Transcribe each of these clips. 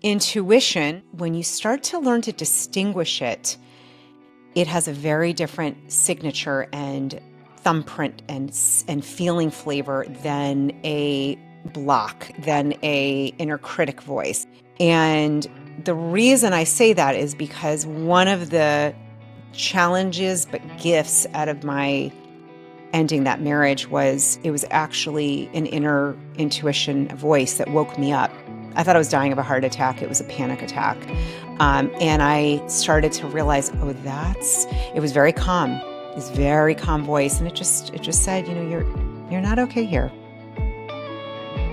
Intuition, when you start to learn to distinguish it, it has a very different signature and thumbprint and feeling flavor than a block, than a inner critic voice. And the reason I say that is because one of the challenges but gifts out of my ending that marriage was it was actually an inner intuition voice that woke me up. I thought I was dying of a heart attack. It was a panic attack. And I started to realize, it was very calm. This very calm voice. And it just said, you're not okay here.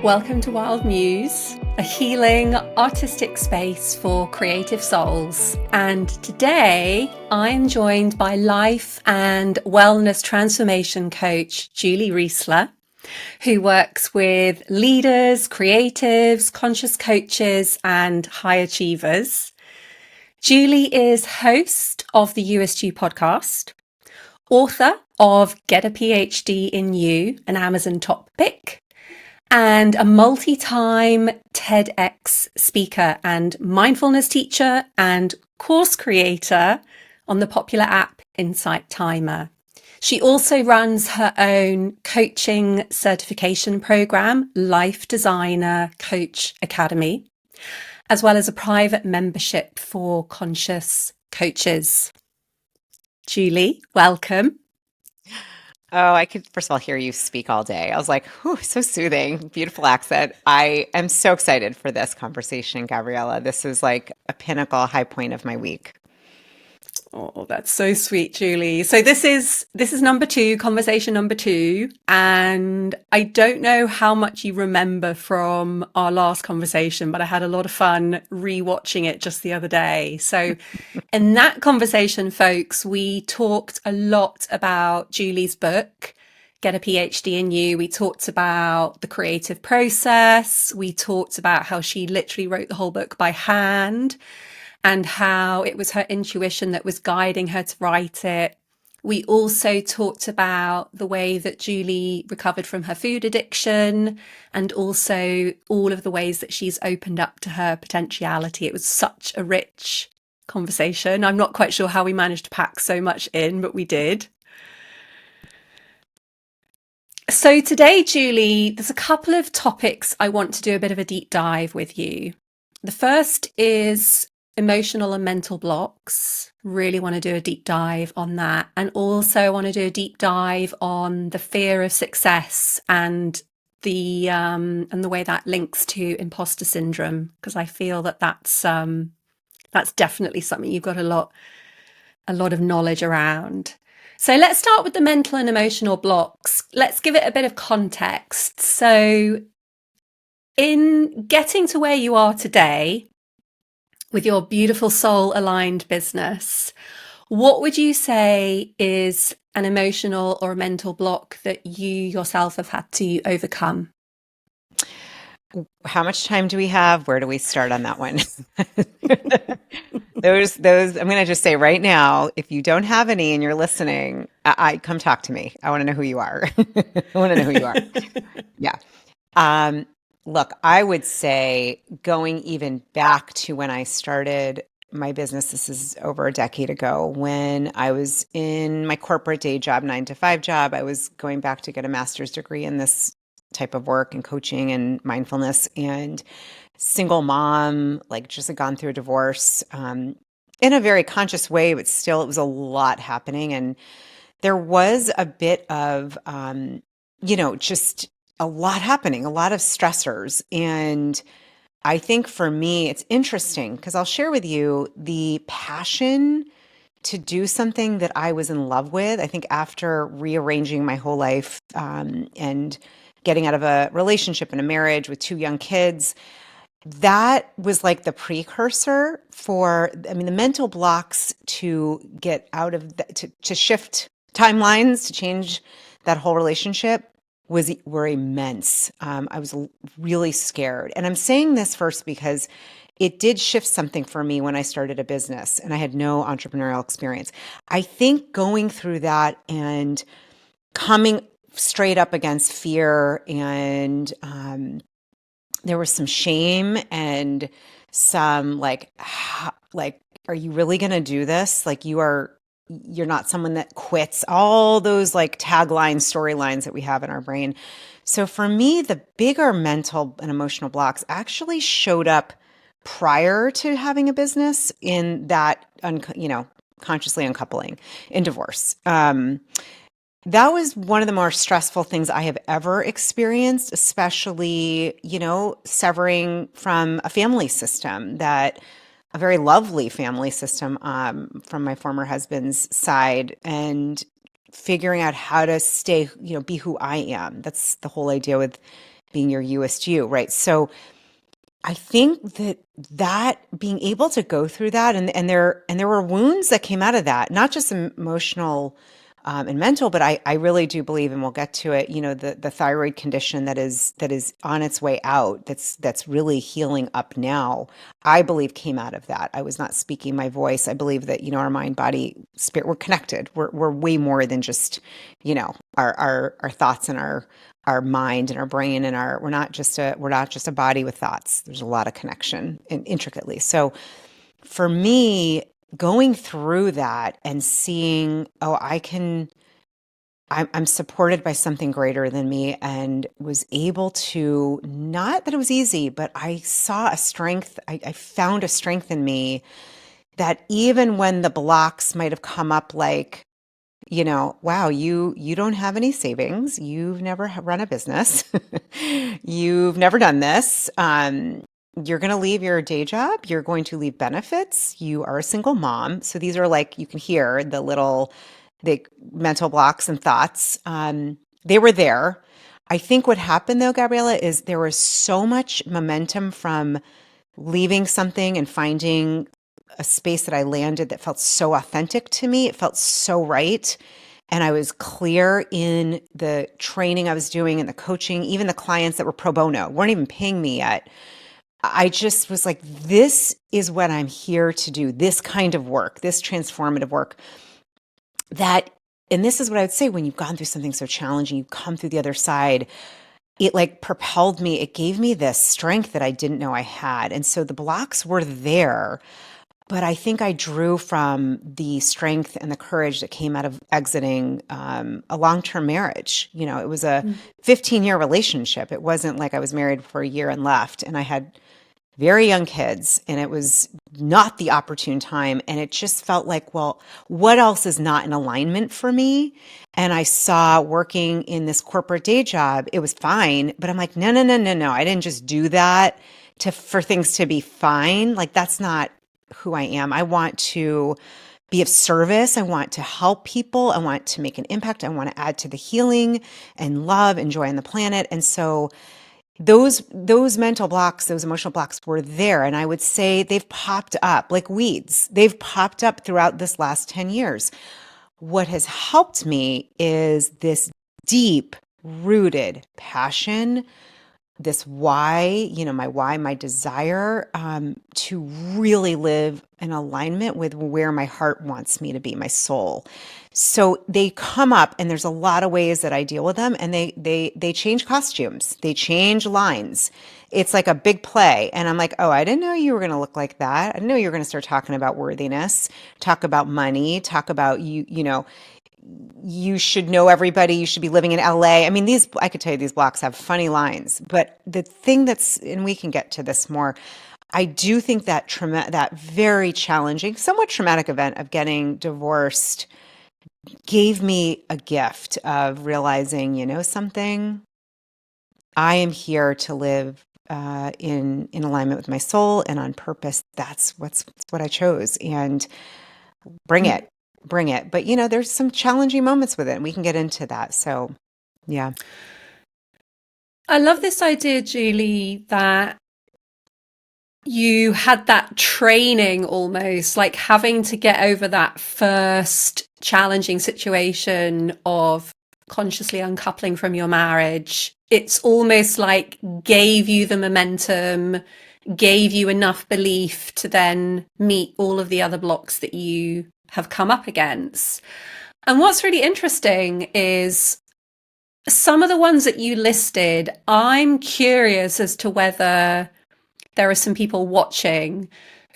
Welcome to Wild Muse, a healing, artistic space for creative souls. And today I'm joined by life and wellness transformation coach Julie Reisler, who works with leaders, creatives, conscious coaches, and high achievers. Julie is host of the Youest You Podcast, author of Get a PhD in You, an Amazon top pick, and a multi-time TEDx speaker and mindfulness teacher and course creator on the popular app Insight Timer. She also runs her own coaching certification program, Life Designer Coach Academy, as well as a private membership for conscious coaches. Julie, welcome. Oh, I could, first of all, hear you speak all day. I was like, whew, so soothing, beautiful accent. I am so excited for this conversation, Gabriella. This is like a pinnacle high point of my week. Oh, that's so sweet, Julie. So this is conversation number two. And I don't know how much you remember from our last conversation, but I had a lot of fun rewatching it just the other day. So in that conversation, folks, we talked a lot about Julie's book, Get a PhD in You. We talked about the creative process. We talked about how she literally wrote the whole book by hand, and how it was her intuition that was guiding her to write it. We also talked about the way that Julie recovered from her food addiction, and also all of the ways that she's opened up to her potentiality. It was such a rich conversation. I'm not quite sure how we managed to pack so much in, but we did. So today, Julie, there's a couple of topics I want to do a bit of a deep dive with you. The first is emotional and mental blocks. Really want to do a deep dive on that. And also want to do a deep dive on the fear of success and the way that links to imposter syndrome, because I feel that that's definitely something you've got a lot of knowledge around. So let's start with the mental and emotional blocks. Let's give it a bit of context. So in getting to where you are today, with your beautiful soul-aligned business, what would you say is an emotional or a mental block that you yourself have had to overcome? How much time do we have? Where do we start on that one? Those. I'm going to just say right now, if you don't have any and you're listening, I come talk to me. I want to know who you are. I want to know who you are. Yeah. Look, I would say going even back to when I started my business, this is over a decade ago, when I was in my corporate day job, 9-to-5 job. I was going back to get a master's degree in this type of work and coaching and mindfulness, and single mom, like just had gone through a divorce in a very conscious way, but still it was a lot happening. And there was a bit of, just a lot happening, a lot of stressors. And I think for me, it's interesting because I'll share with you the passion to do something that I was in love with. I think after rearranging my whole life and getting out of a relationship and a marriage with 2 young kids, that was like the precursor for, the mental blocks to get out of, to shift timelines, to change that whole relationship were immense. I was really scared. And I'm saying this first because it did shift something for me when I started a business and I had no entrepreneurial experience. I think going through that and coming straight up against fear, and there was some shame and some like, are you really going to do this? Like you're not someone that quits, all those like taglines, storylines that we have in our brain. So for me, the bigger mental and emotional blocks actually showed up prior to having a business in that, consciously uncoupling in divorce. That was one of the more stressful things I have ever experienced, especially, severing from a family system that a very lovely family system from my former husband's side, and figuring out how to stay, be who I am. That's the whole idea with being your Youest You, right? So I think that being able to go through that, and there were wounds that came out of that, not just emotional and mental, but I really do believe, and we'll get to it, the thyroid condition that is on its way out, that's really healing up now, I believe came out of that. I was not speaking my voice. I believe that, our mind, body, spirit, we're connected. We're way more than just, our thoughts and our mind and our brain and we're not just a body with thoughts. There's a lot of connection and intricately. So for me, going through that and seeing, I'm supported by something greater than me, and was able to, not that it was easy, but I saw a strength. I found a strength in me that even when the blocks might have come up, like, wow, you don't have any savings. You've never run a business. You've never done this. You're going to leave your day job. You're going to leave benefits. You are a single mom. So these are, like, you can hear the mental blocks and thoughts. They were there. I think what happened though, Gabriella, is there was so much momentum from leaving something and finding a space that I landed that felt so authentic to me. It felt so right. And I was clear in the training I was doing and the coaching, even the clients that were pro bono weren't even paying me yet. I just was like, this is what I'm here to do, this kind of work, this transformative work. And this is what I would say, when you've gone through something so challenging, you come through the other side, it like propelled me. It gave me this strength that I didn't know I had. And so the blocks were there, but I think I drew from the strength and the courage that came out of exiting a long-term marriage. It was a 15-year relationship. It wasn't like I was married for a year and left, and I had very young kids, and it was not the opportune time. And it just felt like, well, what else is not in alignment for me? And I saw working in this corporate day job, it was fine, but I'm like, no, no, no, no, no. I didn't just do that for things to be fine. Like, that's not who I am. I want to be of service. I want to help people. I want to make an impact. I want to add to the healing and love and joy on the planet. And so those mental blocks, those emotional blocks were there. And I would say they've popped up like weeds. They've popped up throughout this last 10 years. What has helped me is this deep rooted passion, this why, my desire to really live in alignment with where my heart wants me to be, my soul. So they come up, and there's a lot of ways that I deal with them, and they change costumes, they change lines. It's like a big play, and I'm like, oh, I didn't know you were going to look like that. I didn't know you were going to start talking about worthiness, talk about money, talk about you should know everybody. You should be living in LA. I mean, I could tell you these blocks have funny lines, but the thing and we can get to this more, I do think that that very challenging, somewhat traumatic event of getting divorced gave me a gift of realizing, something, I am here to live in alignment with my soul and on purpose. That's what I chose, and bring it. But, there's some challenging moments with it, and we can get into that. So, yeah. I love this idea, Julie, that you had that training, almost like having to get over that first challenging situation of consciously uncoupling from your marriage. It's almost like gave you the momentum, gave you enough belief to then meet all of the other blocks that you have come up against. And what's really interesting is some of the ones that you listed, I'm curious as to whether there are some people watching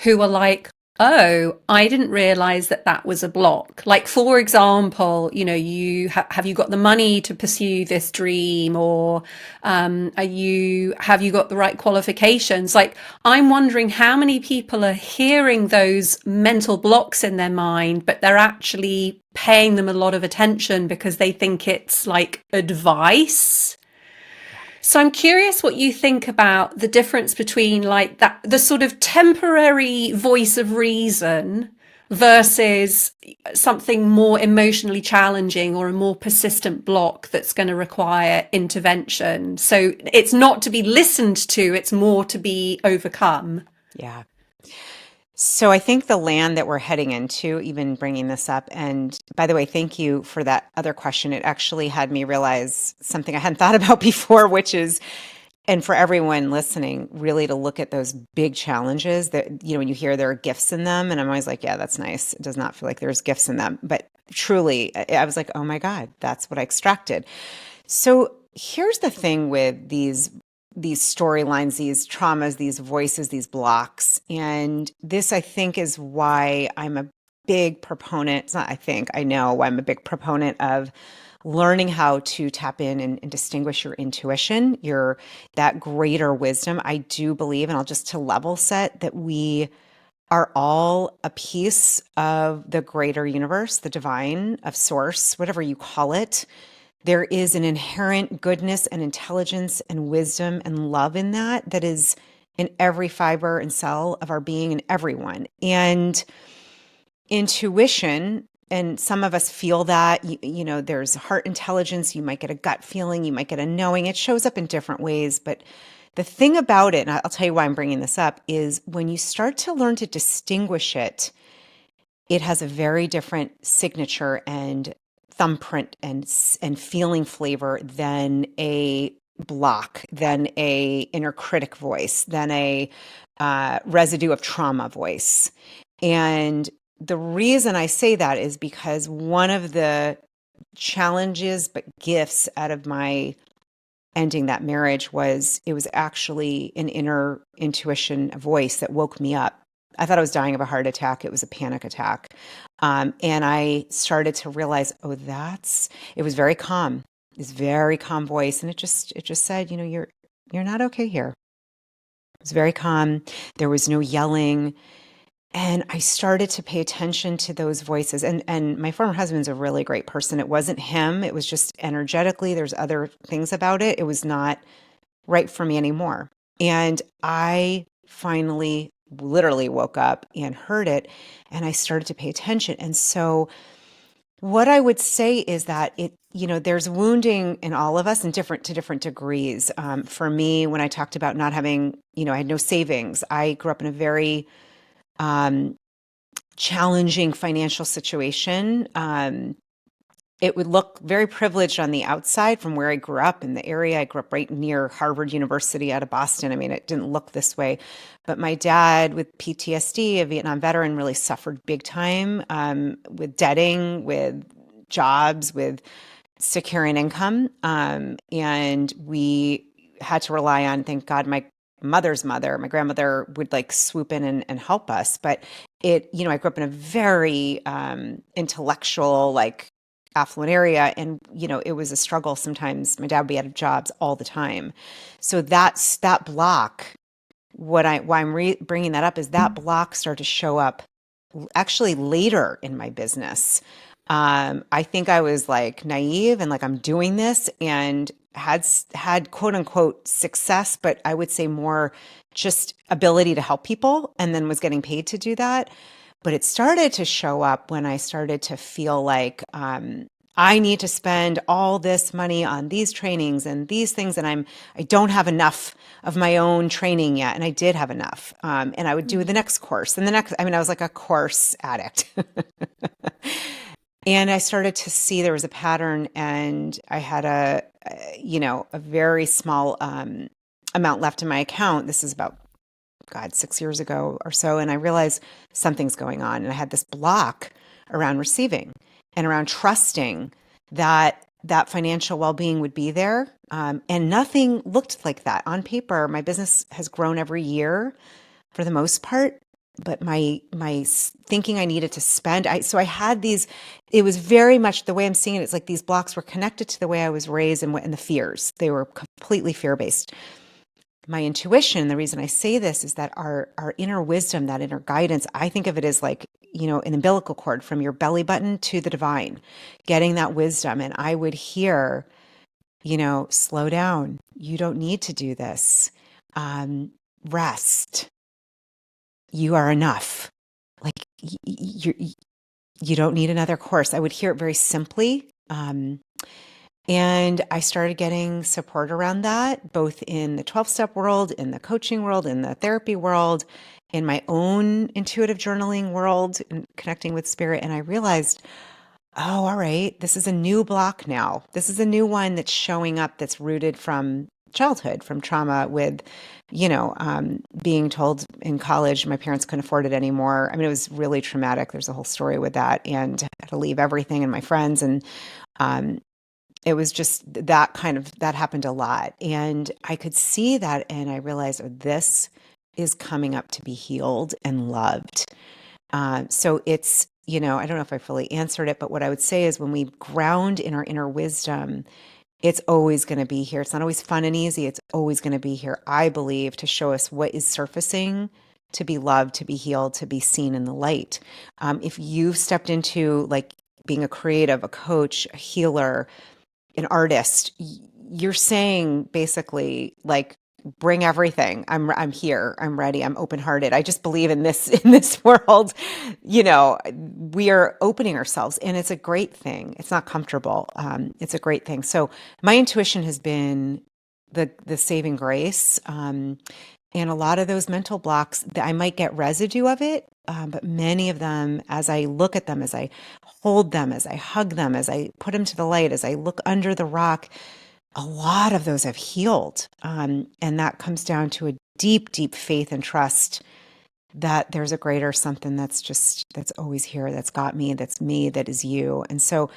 who are like, oh, I didn't realize that that was a block. Like, for example, have you got the money to pursue this dream, or have you got the right qualifications? Like, I'm wondering how many people are hearing those mental blocks in their mind, but they're actually paying them a lot of attention because they think it's like advice. So I'm curious what you think about the difference between like that, the sort of temporary voice of reason versus something more emotionally challenging or a more persistent block that's going to require intervention. So it's not to be listened to, it's more to be overcome. Yeah. So I think the land that we're heading into, even bringing this up, and by the way, thank you for that other question. It actually had me realize something I hadn't thought about before, which is, and for everyone listening, really to look at those big challenges that, when you hear there are gifts in them, and I'm always like, yeah, that's nice. It does not feel like there's gifts in them. But truly, I was like, oh my God, that's what I extracted. So here's the thing with these storylines, these traumas, these voices, these blocks. And this, I think, is why I'm a big proponent. It's not, I think, I know I'm a big proponent of learning how to tap in and distinguish your intuition, that greater wisdom. I do believe, and I'll just to level set, that we are all a piece of the greater universe, the divine, of source, whatever you call it. There is an inherent goodness and intelligence and wisdom and love in that is in every fiber and cell of our being and everyone. And intuition, and some of us feel that, there's heart intelligence, you might get a gut feeling, you might get a knowing. It shows up in different ways. But the thing about it, and I'll tell you why I'm bringing this up, is when you start to learn to distinguish it, it has a very different signature and thumbprint and feeling flavor than a block, than a inner critic voice, than a residue of trauma voice. And the reason I say that is because one of the challenges but gifts out of my ending that marriage was it was actually an inner intuition voice that woke me up. I thought I was dying of a heart attack. It was a panic attack. And I started to realize, it was very calm, this very calm voice. And it just said, you're not okay here. It was very calm. There was no yelling. And I started to pay attention to those voices. And my former husband's a really great person. It wasn't him. It was just energetically, there's other things about it. It was not right for me anymore. And I finally literally woke up and heard it, and I started to pay attention. And so what I would say is that there's wounding in all of us to different degrees. For me, when I talked about not having, I had no savings. I grew up in a very challenging financial situation. It would look very privileged on the outside from where I grew up in the area. I grew up right near Harvard University out of Boston. I mean, it didn't look this way. But my dad, with PTSD, a Vietnam veteran, really suffered big time with debting, with jobs, with securing income. And we had to rely on, thank God, my mother's mother, my grandmother, would like swoop in and help us. But I grew up in a very intellectual, affluent area, and it was a struggle sometimes. My dad would be out of jobs all the time. So that block, why I'm bringing that up is that block started to show up actually later in my business. I think I was naive and I'm doing this, and had quote unquote success, but I would say more just ability to help people, and then was getting paid to do that. But it started to show up when I started to feel like I need to spend all this money on these trainings and these things, and I don't have enough of my own training yet. And I did have enough, and I would do the next course and the next. I was like a course addict. And I started to see there was a pattern, and I had a very small amount left in my account. This is about 6 years ago or so. And I realized something's going on. And I had this block around receiving and around trusting that financial well-being would be there. And nothing looked like that on paper. My business has grown every year for the most part, but thinking I needed to spend, so I had these. It was very much the way I'm seeing it. It's like these blocks were connected to the way I was raised and the fears. They were completely fear based. My intuition, the reason I say this is that our inner wisdom, that inner guidance, I think of it as like, an umbilical cord from your belly button to the divine, getting that wisdom. And I would hear, slow down. You don't need to do this. Rest. You are enough. Like you don't need another course. I would hear it very simply. And I started getting support around that, both in the 12-step world, in the coaching world, in the therapy world, in my own intuitive journaling world, and connecting with spirit. And I realized, oh, all right, this is a new block now. This is a new one that's showing up that's rooted from childhood, from trauma with, being told in college my parents couldn't afford it anymore. I mean, it was really traumatic. There's a whole story with that, and I had to leave everything and my friends. And it was just that happened a lot. And I could see that, and I realized, oh, this is coming up to be healed and loved. So it's, I don't know if I fully answered it, but what I would say is when we ground in our inner wisdom, it's always going to be here. It's not always fun and easy. It's always going to be here, I believe, to show us what is surfacing, to be loved, to be healed, to be seen in the light. If you've stepped into like being a creative, a coach, a healer, an artist, you're saying basically like, bring everything. I'm here. I'm ready. I'm open-hearted. I just believe in this world, we are opening ourselves, and it's a great thing. It's not comfortable. It's a great thing. So my intuition has been the saving grace. And a lot of those mental blocks, I might get residue of it, but many of them, as I look at them, as I hold them, as I hug them, as I put them to the light, as I look under the rock, a lot of those have healed. And that comes down to a deep, deep faith and trust that there's a greater something that's always here, that's got me, that's me, that is you. And so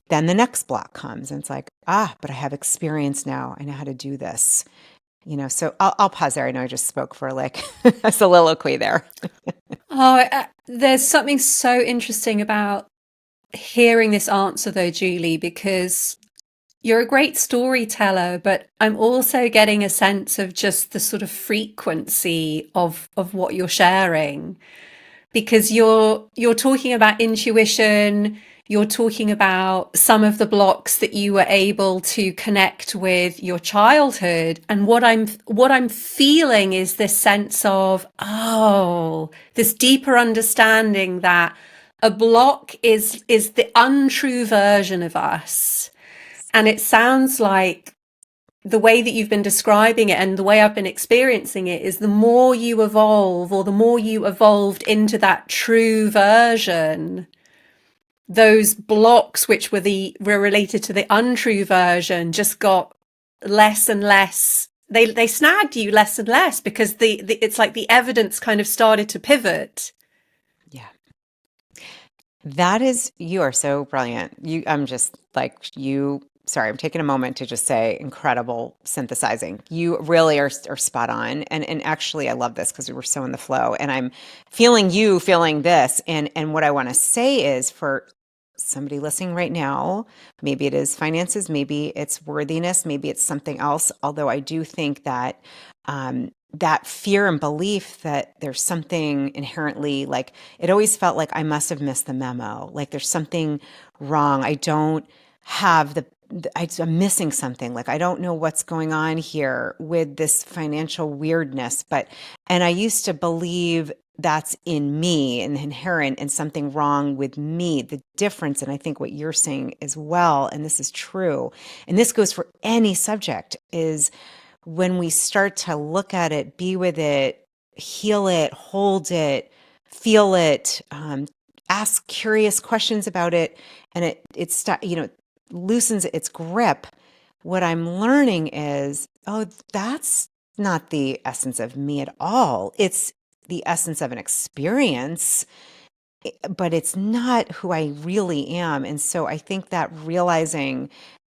then the next block comes, and it's like, but I have experience now. I know how to do this. So I'll pause there. I know I just spoke for like a soliloquy there. There's something so interesting about hearing this answer though, Julie, because you're a great storyteller, but I'm also getting a sense of just the sort of frequency of what you're sharing, because you're talking about intuition. You're talking about some of the blocks that you were able to connect with your childhood. And what I'm feeling is this sense of, this deeper understanding that a block is the untrue version of us. And it sounds like the way that you've been describing it and the way I've been experiencing it is the more you evolve, or the more you evolved into that true version, those blocks which were related to the untrue version just got less and less. They snagged you less and less, because it's like the evidence kind of started to pivot. Yeah. You are so brilliant. Sorry, I'm taking a moment to just say incredible synthesizing. You really are spot on. And actually, I love this because we were so in the flow, and I'm feeling you feeling this. And what I want to say is, for somebody listening right now, maybe it is finances, maybe it's worthiness, maybe it's something else. Although I do think that that fear and belief that there's something inherently, like, it always felt like I must have missed the memo. Like there's something wrong. I don't have I'm missing something. Like, I don't know what's going on here with this financial weirdness. And I used to believe that's in me and inherent, and something wrong with me, the difference. And I think what you're saying as well, and this is true, and this goes for any subject, is when we start to look at it, be with it, heal it, hold it, feel it, ask curious questions about it, and it loosens its grip. What I'm learning is, that's not the essence of me at all. It's the essence of an experience, but it's not who I really am. And so I think that realizing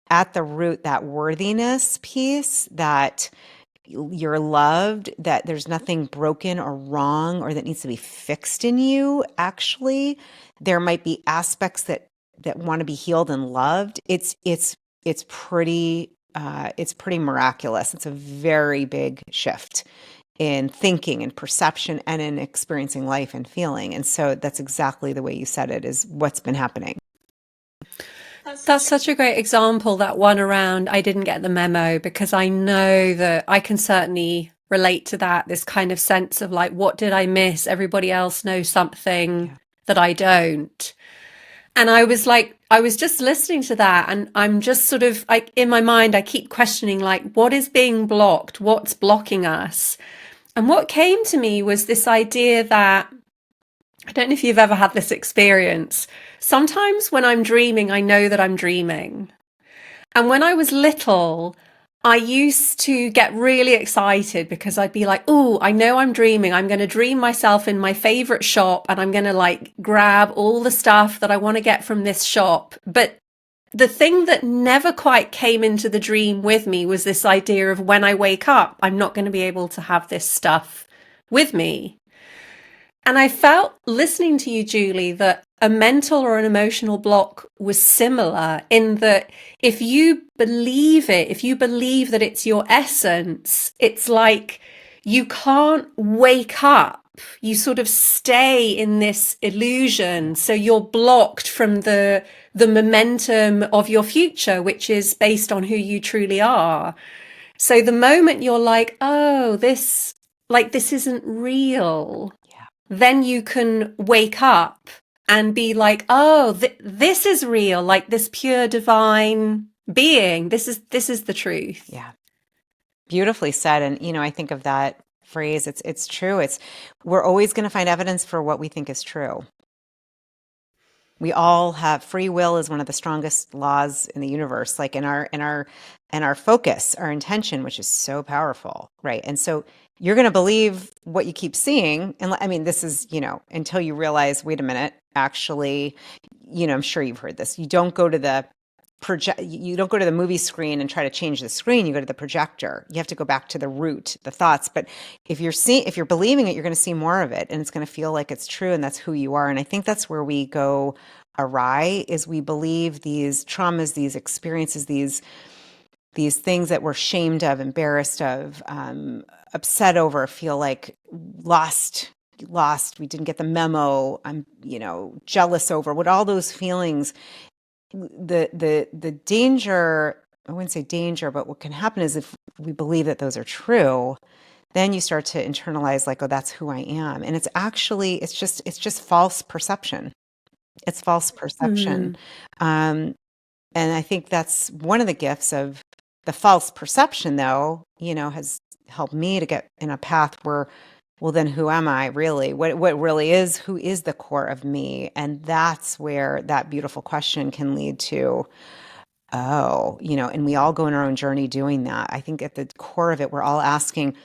at the root, that worthiness piece, that you're loved, that there's nothing broken or wrong or that needs to be fixed in you. Actually, there might be aspects that want to be healed and loved. It's pretty miraculous. It's a very big shift in thinking and perception and in experiencing life and feeling. And so that's exactly the way you said it, is what's been happening. That's such a great example, that one around I didn't get the memo, because I know that I can certainly relate to that, this kind of sense of like, what did I miss? Everybody else knows something that I don't. And I was just listening to that, and I'm just sort of like, in my mind, I keep questioning, like, what is being blocked? What's blocking us? And what came to me was this idea that, I don't know if you've ever had this experience. Sometimes when I'm dreaming, I know that I'm dreaming. And when I was little, I used to get really excited because I'd be like, oh, I know I'm dreaming. I'm going to dream myself in my favorite shop, and I'm going to like grab all the stuff that I want to get from this shop. But the thing that never quite came into the dream with me was this idea of, when I wake up, I'm not going to be able to have this stuff with me. And I felt, listening to you, Julie, that a mental or an emotional block was similar, in that if you believe it, if you believe that it's your essence, it's like you can't wake up. You sort of stay in this illusion. So you're blocked from the momentum of your future, which is based on who you truly are. So the moment you're like, oh, this isn't real, then you can wake up and be like, oh, this is real, like this pure divine being. This is the truth. Yeah. Beautifully said. And, I think of that phrase, it's true. We're always going to find evidence for what we think is true. We all have free will, is one of the strongest laws in the universe, like in our focus, our intention, which is so powerful, right? And so you're going to believe what you keep seeing. And I mean, this is, until you realize, wait a minute, actually, I'm sure you've heard this. You don't go to the movie screen and try to change the screen. You go to the projector. You have to go back to the root, the thoughts. But if you're believing it, you're going to see more of it, and it's going to feel like it's true, and that's who you are. And I think that's where we go awry, is we believe these traumas, these experiences, these things that we're shamed of, embarrassed of, upset over, feel like lost, we didn't get the memo, I'm, jealous over, what all those feelings. The danger, I wouldn't say danger, but what can happen is, if we believe that those are true, then you start to internalize, like, oh, that's who I am. And it's just false perception. It's false perception. And I think that's one of the gifts of the false perception, though, has helped me to get in a path where, well, then who am I really? What really is, who is the core of me? And that's where that beautiful question can lead to, and we all go on our own journey doing that. I think at the core of it, we're all asking,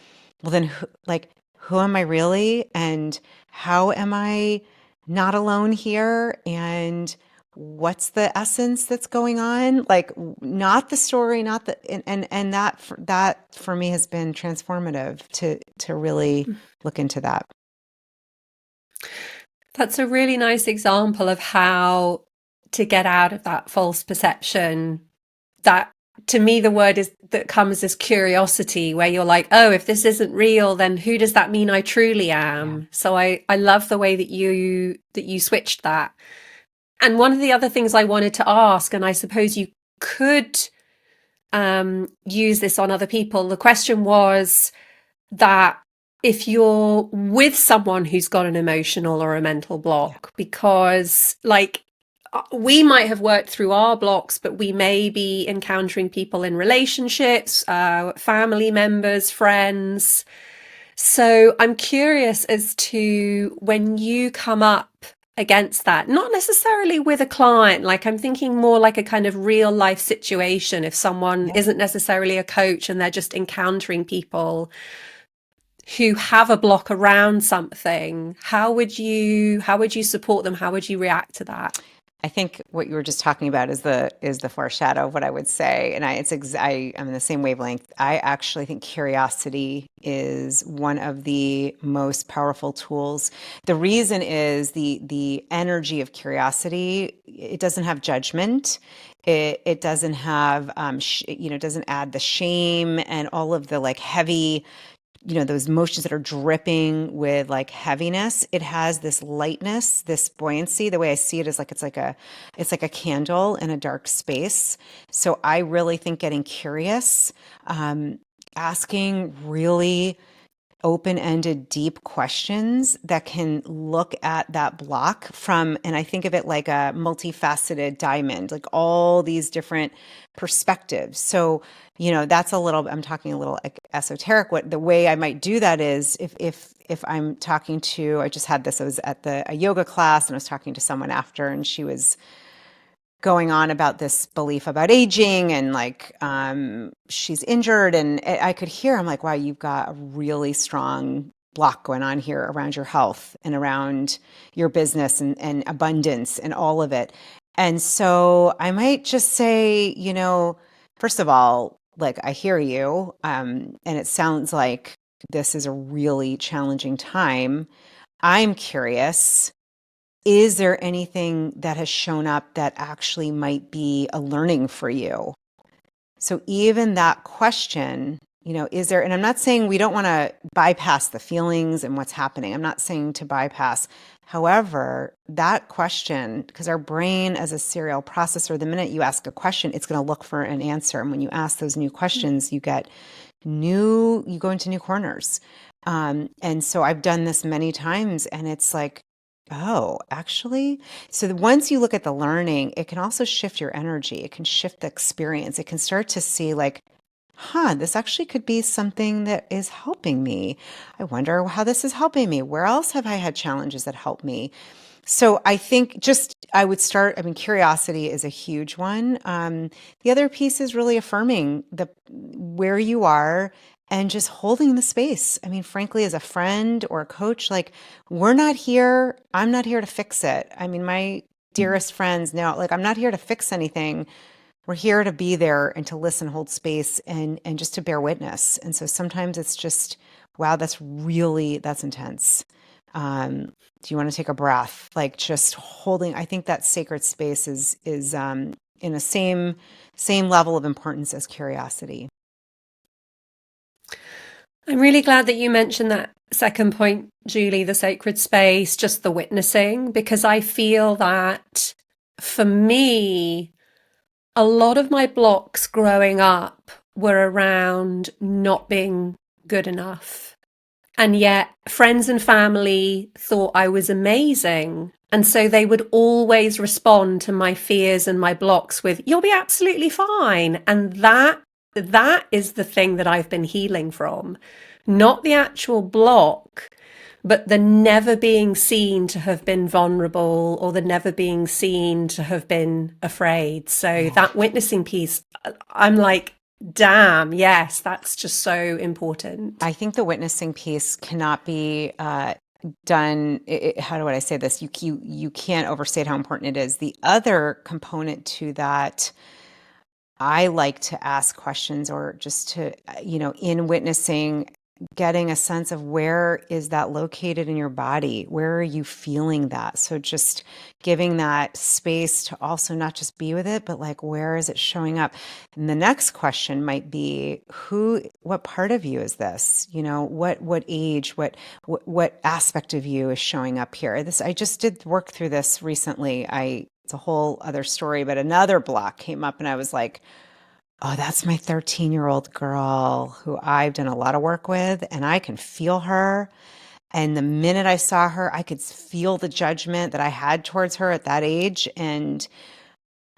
well, then who am I really? And how am I not alone here? And what's the essence that's going on? Like, not the story, not the, and that for me has been transformative to really look into that. That's a really nice example of how to get out of that false perception. That, to me, the word that comes as curiosity, where you're like, oh, if this isn't real, then who does that mean I truly am? Yeah. So I love the way that you switched that. And one of the other things I wanted to ask, and I suppose you could use this on other people, the question was that if you're with someone who's got an emotional or a mental block, because like we might have worked through our blocks, but we may be encountering people in relationships, family members, friends. So I'm curious as to, when you come up against that, not necessarily with a client, like I'm thinking more like a kind of real life situation, if someone isn't necessarily a coach and they're just encountering people who have a block around something, how would you support them? How would you react to that? I think what you were just talking about is the foreshadow of what I would say, and I'm in the same wavelength. I actually think curiosity is one of the most powerful tools. The reason is the energy of curiosity. It doesn't have judgment. It doesn't have doesn't add the shame and all of the like heavy, those emotions that are dripping with like heaviness. It has this lightness, this buoyancy. The way I see it is like it's like a candle in a dark space. So I really think getting curious, asking really open-ended, deep questions that can look at that block and I think of it like a multifaceted diamond, like all these different perspectives. So, that's I'm talking a little esoteric. What the way I might do that is if I'm talking to, I just had this, I was at a yoga class and I was talking to someone after, and she was going on about this belief about aging and like she's injured, and I could hear, I'm like, wow, you've got a really strong block going on here around your health and around your business and abundance and all of it. And so I might just say, first of all, like, I hear you, and it sounds like this is a really challenging time. I'm curious, is there anything that has shown up that actually might be a learning for you? So even that question, is there, and I'm not saying we don't want to bypass the feelings and what's happening. I'm not saying to bypass. However, that question, because our brain as a serial processor, the minute you ask a question, it's going to look for an answer. And when you ask those new questions, you go into new corners. And so I've done this many times, and it's like, oh, actually, so once you look at the learning, it can also shift your energy. It can shift the experience. It can start to see like, this actually could be something that is helping me. I wonder how this is helping me. Where else have I had challenges that help me? So I think I would start, curiosity is a huge one. The other piece is really affirming where you are and just holding the space. Frankly, as a friend or a coach, like, I'm not here to fix it. My dearest friends know, like, I'm not here to fix anything. We're here to be there and to listen, hold space, and just to bear witness. And so sometimes it's just, wow, that's intense. Do you want to take a breath? Like, just holding, I think that sacred space is in a same level of importance as curiosity. I'm really glad that you mentioned that second point, Julie, the sacred space, just the witnessing, because I feel that for me, a lot of my blocks growing up were around not being good enough. And yet friends and family thought I was amazing. And so they would always respond to my fears and my blocks with, you'll be absolutely fine. And that is the thing that I've been healing from, not the actual block, but the never being seen to have been vulnerable, or the never being seen to have been afraid. So that witnessing piece, I'm like, damn, yes, that's just so important. I think the witnessing piece cannot be done. How do I say this? You can't overstate how important it is. The other component to that, I like to ask questions, or just to, in witnessing, getting a sense of where is that located in your body? Where are you feeling that? So just giving that space to also not just be with it, but like, where is it showing up? And the next question might be, what part of you is this? What age, what aspect of you is showing up here? I just did work through this recently. It's a whole other story, but another block came up, and I was like, oh, that's my 13-year-old girl who I've done a lot of work with, and I can feel her. And the minute I saw her, I could feel the judgment that I had towards her at that age, and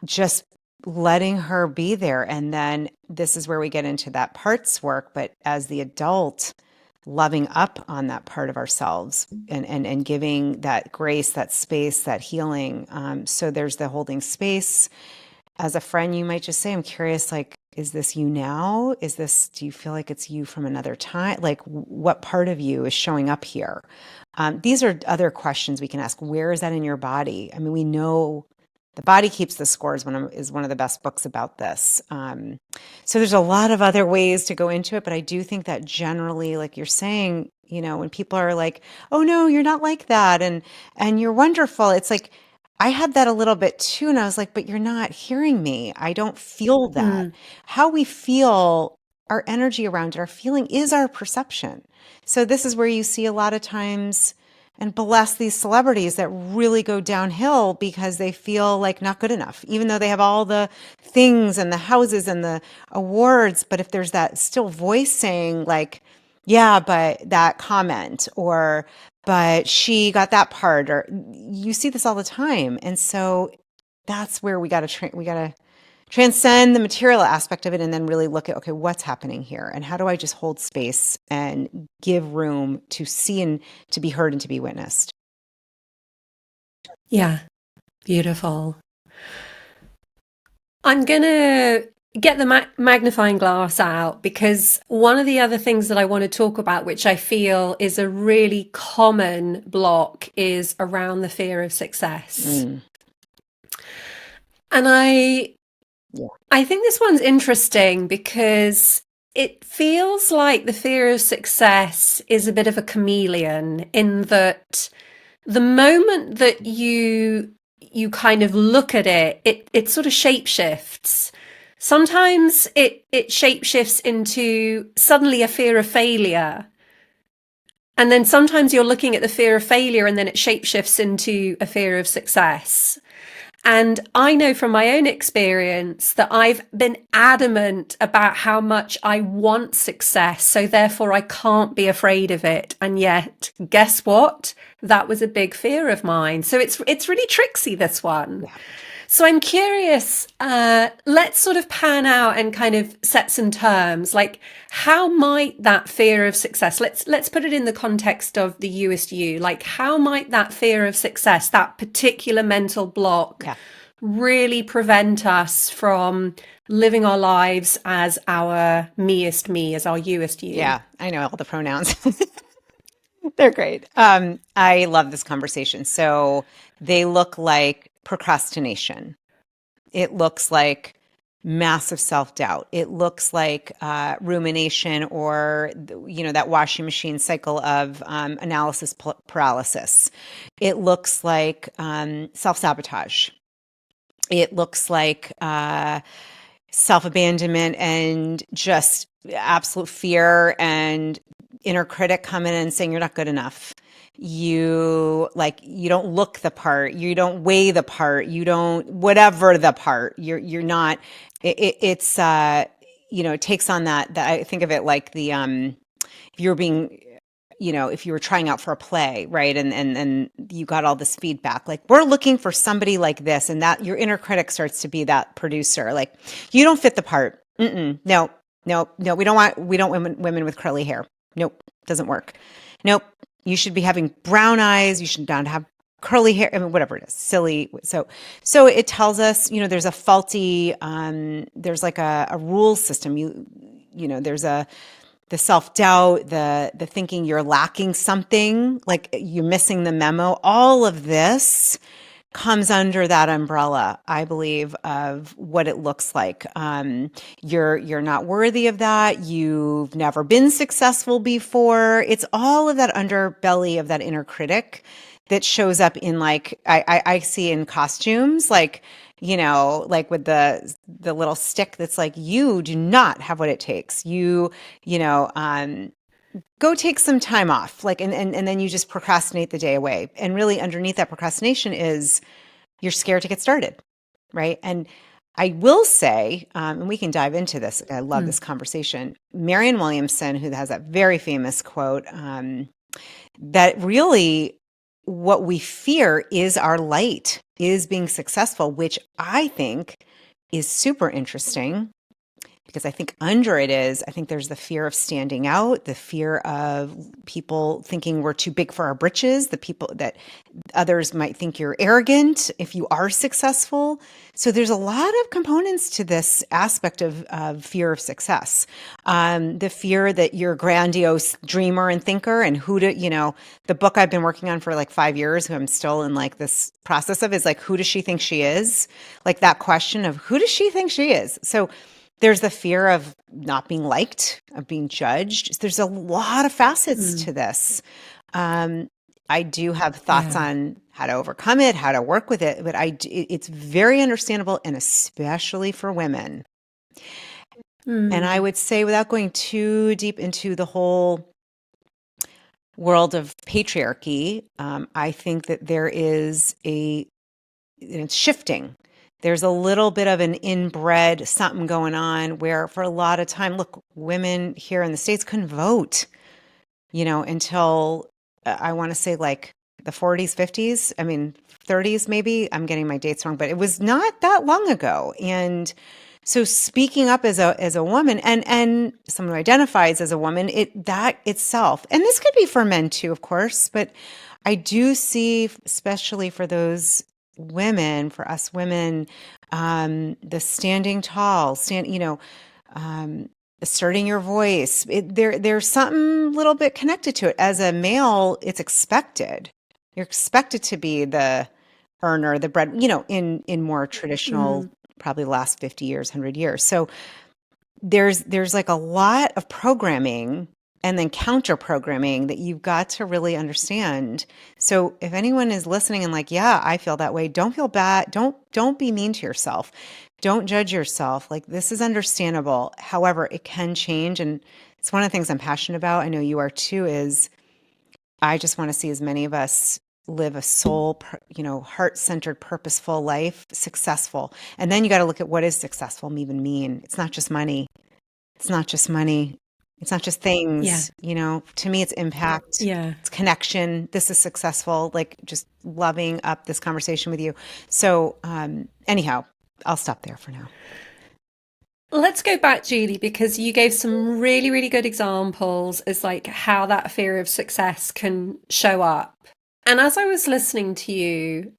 just letting her be there. And then this is where we get into that parts work, but as the adult, loving up on that part of ourselves, and giving that grace, that space, that healing. So there's the holding space. As a friend, you might just say, I'm curious, like, is this you now? Do you feel like it's you from another time? Like, what part of you is showing up here? These are other questions we can ask. Where is that in your body? We know The Body Keeps the Score is one of the best books about this. So there's a lot of other ways to go into it, but I do think that generally, like you're saying, when people are like, "Oh no, you're not like that," and you're wonderful, it's like I had that a little bit too, and I was like, "But you're not hearing me. I don't feel that." Mm. How we feel, our energy around it, our feeling is our perception. So this is where you see a lot of times, and bless these celebrities that really go downhill because they feel like not good enough, even though they have all the things and the houses and the awards. But if there's that still voice saying like, yeah, but that comment, or but she got that part, or you see this all the time. And so that's where we got to transcend the material aspect of it and then really look at, okay, what's happening here? And how do I just hold space and give room to see and to be heard and to be witnessed? Yeah, beautiful. I'm going to get the magnifying glass out, because one of the other things that I want to talk about, which I feel is a really common block, is around the fear of success. And I think this one's interesting because it feels like the fear of success is a bit of a chameleon, in that the moment that you kind of look at it, it sort of shapeshifts. Sometimes it shapeshifts into suddenly a fear of failure. And then sometimes you're looking at the fear of failure and then it shapeshifts into a fear of success. And I know from my own experience that I've been adamant about how much I want success, so therefore I can't be afraid of it. And yet, guess what? That was a big fear of mine. So it's really tricksy, this one. Yeah. So I'm curious, let's sort of pan out and kind of set some terms. Like, how might that fear of success, let's put it in the context of the Youest You, like how might that fear of success, that particular mental block, really prevent us from living our lives as our meest me, as our Youest You? Yeah, I know all the pronouns. They're great. I love this conversation. So they look like procrastination. It looks like massive self-doubt. It looks like rumination, or that washing machine cycle of analysis paralysis. It looks like self-sabotage. It looks like self-abandonment and just absolute fear and inner critic coming in and saying you're not good enough. You don't look the part, you don't weigh the part, you don't whatever the part. You're not. It takes on that. I think of it like the if you're being, if you were trying out for a play, right? And you got all this feedback, like, we're looking for somebody like this, and that your inner critic starts to be that producer, like, you don't fit the part. No, we don't want women with curly hair. Nope, doesn't work. Nope, you should be having brown eyes. You should not have curly hair. I mean, whatever it is, silly. So it tells us, there's a faulty, there's like a rule system. There's the self-doubt, the thinking you're lacking something, like you're missing the memo. All of this comes under that umbrella, I believe, of what it looks like. You're not worthy of that. You've never been successful before. It's all of that underbelly of that inner critic that shows up in, like, I see in costumes, like, like with the little stick that's like, you do not have what it takes. Go take some time off, like, and then you just procrastinate the day away. And really underneath that procrastination is you're scared to get started, right? And I will say, and we can dive into this, I love this conversation, Marianne Williamson, who has that very famous quote, that really what we fear is our light, is being successful, which I think is super interesting, because I think under it is, I think there's the fear of standing out, the fear of people thinking we're too big for our britches, the people that others might think you're arrogant if you are successful. So there's a lot of components to this aspect of fear of success. The fear that you're a grandiose dreamer and thinker, and the book I've been working on for like 5 years, who I'm still in like this process of, is like, who does she think she is? Like that question of who does she think she is? So there's the fear of not being liked, of being judged. There's a lot of facets to this. I do have thoughts on how to overcome it, how to work with it, but it's very understandable, and especially for women. And I would say, without going too deep into the whole world of patriarchy, I think that there is it's shifting. There's a little bit of an inbred something going on where for a lot of time, look, women here in the States couldn't vote, until I want to say like the 40s, 50s, 30s maybe. I'm getting my dates wrong, but it was not that long ago. And so speaking up as a woman and someone who identifies as a woman, that itself, and this could be for men too, of course, but I do see, especially for those women, for us women, the standing tall, asserting your voice. There's something a little bit connected to it. As a male, it's expected. You're expected to be the earner, the bread, in more traditional, probably the last 50 years, 100 years. So there's like a lot of programming and then counter programming that you've got to really understand. So if anyone is listening and like, yeah, I feel that way, don't feel bad. Don't be mean to yourself. Don't judge yourself. Like, this is understandable. However, it can change. And it's one of the things I'm passionate about. I know you are too, is I just want to see as many of us live a soul, heart-centered, purposeful life, successful. And then you got to look at, what does successful even mean? It's not just money. It's not just money. It's not just things, to me, it's impact, it's connection. This is successful, like just loving up this conversation with you. So anyhow, I'll stop there for now. Let's go back, Julie, because you gave some really, really good examples as like how that fear of success can show up. And as I was listening to you,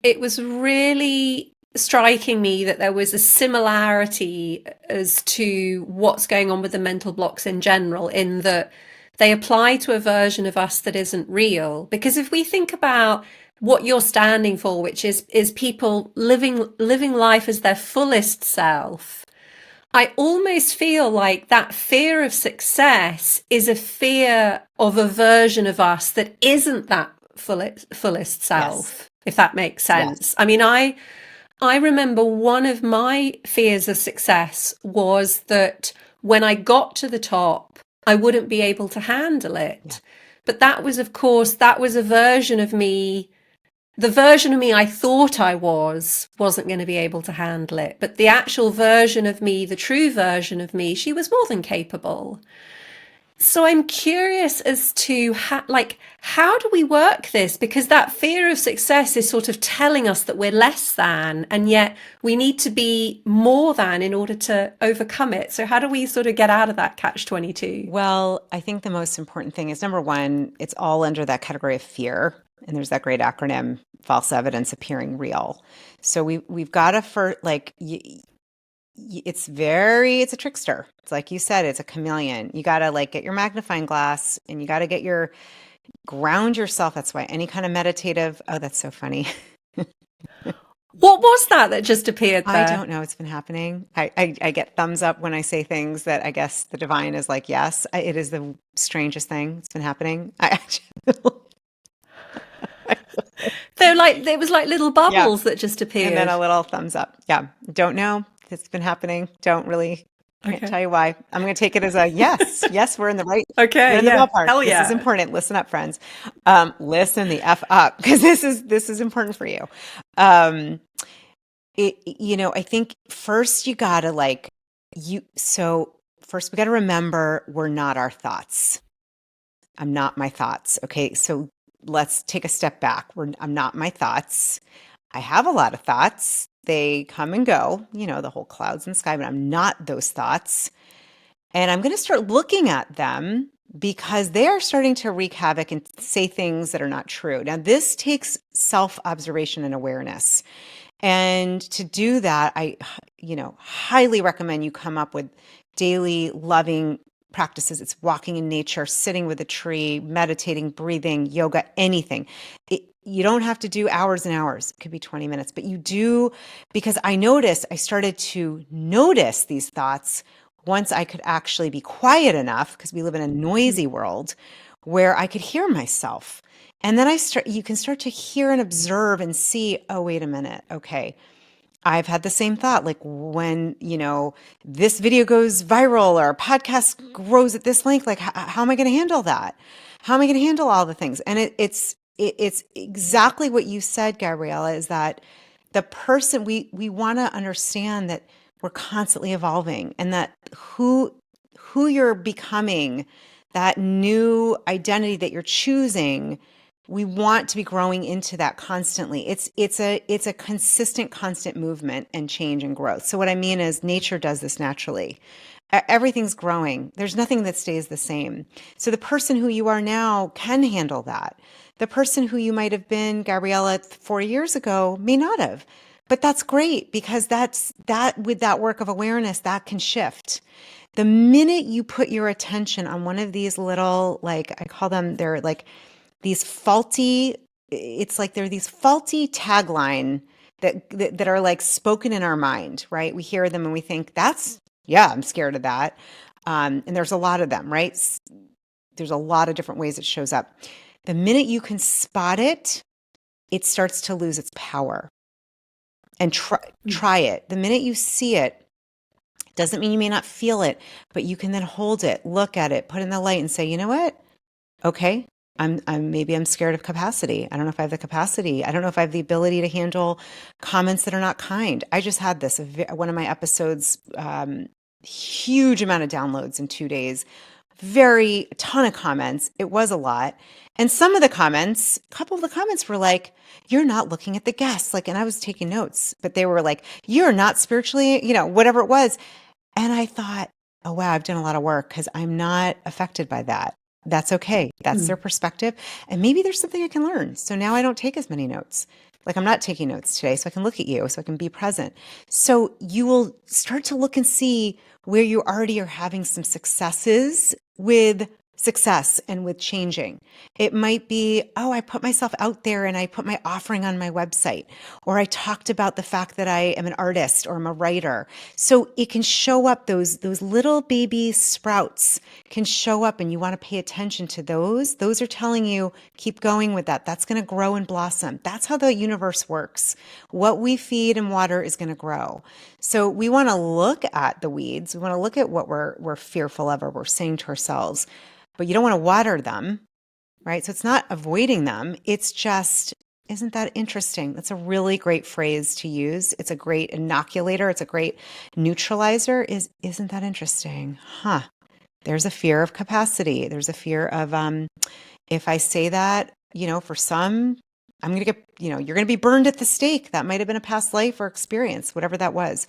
it was really striking me that there was a similarity as to what's going on with the mental blocks in general, in that they apply to a version of us that isn't real. Because if we think about what you're standing for, which is people living life as their fullest self, I almost feel like that fear of success is a fear of a version of us that isn't that fullest self, if that makes sense. Yes. I remember one of my fears of success was that when I got to the top, I wouldn't be able to handle it. Yeah. But that was a version of me. The version of me I thought I wasn't going to be able to handle it. But the actual version of me, the true version of me, she was more than capable. So I'm curious as to how do we work this? Because that fear of success is sort of telling us that we're less than, and yet we need to be more than in order to overcome it. So how do we sort of get out of that catch-22? Well, I think the most important thing is, number one, it's all under that category of fear. And there's that great acronym, false evidence appearing real. So we've got to, it's a trickster. It's like you said, it's a chameleon. You got to get your magnifying glass, and you got to ground yourself. That's why any kind of meditative, oh, that's so funny. What was that just appeared there? I don't know. It's been happening. I get thumbs up when I say things that I guess the divine is like, yes. It is the strangest thing. It's been happening. There was like little bubbles that just appeared. And then a little thumbs up. Yeah. Don't know. It's been happening. Can't tell you why. I'm going to take it as a yes. Yes, we're in the right. Okay. We're in the ballpark. Hell yeah. This is important. Listen up, friends. Listen the F up, because this is important for you. I think first you got to first we got to remember we're not our thoughts. I'm not my thoughts. Okay. So let's take a step back. I'm not my thoughts. I have a lot of thoughts. they come and go, the whole clouds in the sky, but I'm not those thoughts. And I'm going to start looking at them because they are starting to wreak havoc and say things that are not true. Now, this takes self-observation and awareness. And to do that, I, highly recommend you come up with daily loving practices. It's walking in nature, sitting with a tree, meditating, breathing, yoga, anything. You don't have to do hours and hours. It could be 20 minutes, but you do, because I started to notice these thoughts once I could actually be quiet enough, because we live in a noisy world, where I could hear myself. And then you can start to hear and observe and see, oh, wait a minute. Okay. I've had the same thought, like when, this video goes viral or a podcast grows at this length, like how am I going to handle that? How am I going to handle all the things? And it's exactly what you said, Gabriella, is that the person, we want to understand that we're constantly evolving, and that who you're becoming, that new identity that you're choosing, we want to be growing into that constantly. It's a consistent, constant movement and change and growth. So what I mean is nature does this naturally. Everything's growing. There's nothing that stays the same. So the person who you are now can handle that. The person who you might have been, Gabriella, 4 years ago may not have. But that's great, because with that work of awareness, that can shift. The minute you put your attention on one of these little, like I call them, they're like these faulty, it's like they're these faulty tagline that are like spoken in our mind, right? We hear them and we think I'm scared of that. And there's a lot of them, right? There's a lot of different ways it shows up. The minute you can spot it, it starts to lose its power. And try it. The minute you see it, doesn't mean you may not feel it, but you can then hold it, look at it, put it in the light and say, you know what? Okay, maybe I'm scared of capacity. I don't know if I have the capacity. I don't know if I have the ability to handle comments that are not kind. I just had this, one of my episodes, huge amount of downloads in 2 days, a ton of comments. It was a lot. And a couple of the comments were like, you're not looking at the guests. Like, and I was taking notes, but they were like, you're not spiritually, whatever it was. And I thought, oh, wow, I've done a lot of work, because I'm not affected by that. That's okay. That's their perspective. And maybe there's something I can learn. So now I don't take as many notes. Like, I'm not taking notes today, so I can look at you, so I can be present. So you will start to look and see where you already are having some successes with success and with changing. It might be, oh, I put myself out there and I put my offering on my website, or I talked about the fact that I am an artist or I'm a writer. So it can show up, those little baby sprouts can show up, and you want to pay attention to those. Those are telling you, keep going with that. That's going to grow and blossom. That's how the universe works. What we feed and water is going to grow. So we want to look at the weeds. We want to look at what we're fearful of or we're saying to ourselves. But you don't want to water them, right? So it's not avoiding them. It's just, isn't that interesting? That's a really great phrase to use. It's a great inoculator. It's a great neutralizer. Isn't that interesting? Huh. There's a fear of capacity. There's a fear of, if I say that, for some, I'm going to get, you're going to be burned at the stake. That might have been a past life or experience, whatever that was.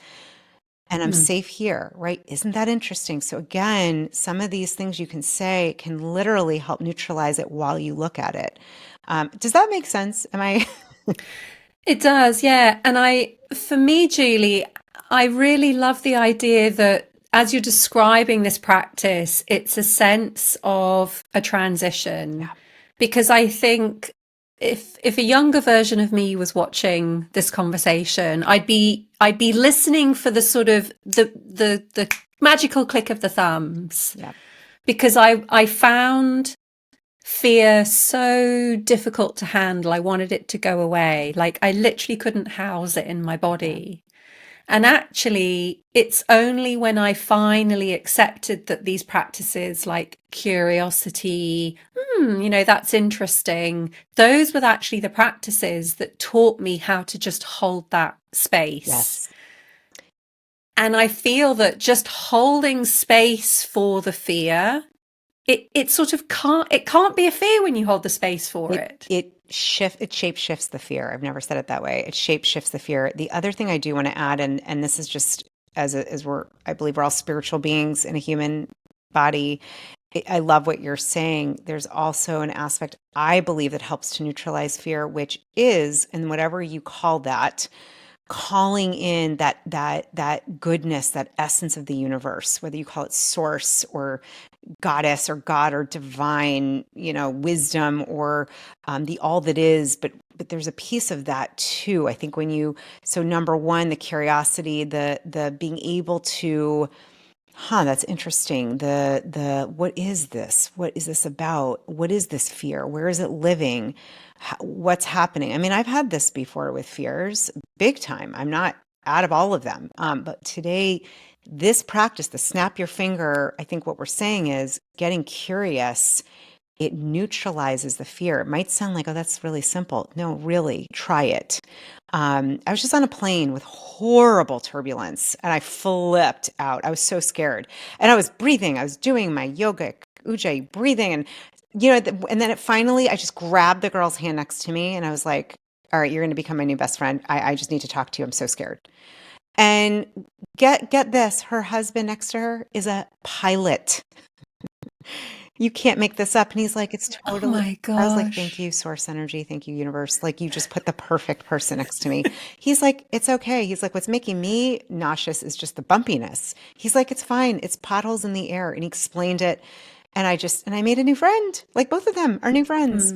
And I'm safe here, right? Isn't that interesting? So again, some of these things you can say can literally help neutralize it while you look at it. Does that make sense? Am I? It does, yeah. And for me, Julie, I really love the idea that as you're describing this practice, it's a sense of a transition. Yeah. Because I think if a younger version of me was watching this conversation, I'd be listening for the sort of the magical click of the thumbs. Yeah. Because I found fear so difficult to handle. I wanted it to go away. Like, I literally couldn't house it in my body. And actually, it's only when I finally accepted that these practices like curiosity, that's interesting. Those were actually the practices that taught me how to just hold that space. Yes. And I feel that just holding space for the fear it sort of can't be a fear when you hold the space for it. It shape shifts the fear. I've never said it that way. It shape shifts the fear. The other thing I do want to add, and this is just I believe we're all spiritual beings in a human body. I love what you're saying. There's also an aspect I believe that helps to neutralize fear, which is, and whatever you call that, calling in that goodness, that essence of the universe, whether you call it source or goddess or God or divine, wisdom or the all that is. But there's a piece of that too. I think so number one, the curiosity, the being able to, that's interesting. What is this? What is this about? What is this fear? Where is it living? What's happening? I mean, I've had this before with fears, big time. I'm not out of all of them. But today, this practice, the snap your finger, I think what we're saying is getting curious. It neutralizes the fear. It might sound like, oh, that's really simple. No, really, try it. I was just on a plane with horrible turbulence and I flipped out. I was so scared. And I was breathing. I was doing my yoga, ujjayi breathing. And, and then finally, I just grabbed the girl's hand next to me and I was like, all right, you're going to become my new best friend. I just need to talk to you. I'm so scared. And get this, her husband next to her is a pilot. You can't make this up. And he's like, it's totally, oh my gosh. I was like, thank you, source energy. Thank you, universe. Like you just put the perfect person next to me. He's like, it's okay. He's like, what's making me nauseous is just the bumpiness. He's like, it's fine. It's potholes in the air. And he explained it. And I made a new friend. Like both of them are new friends.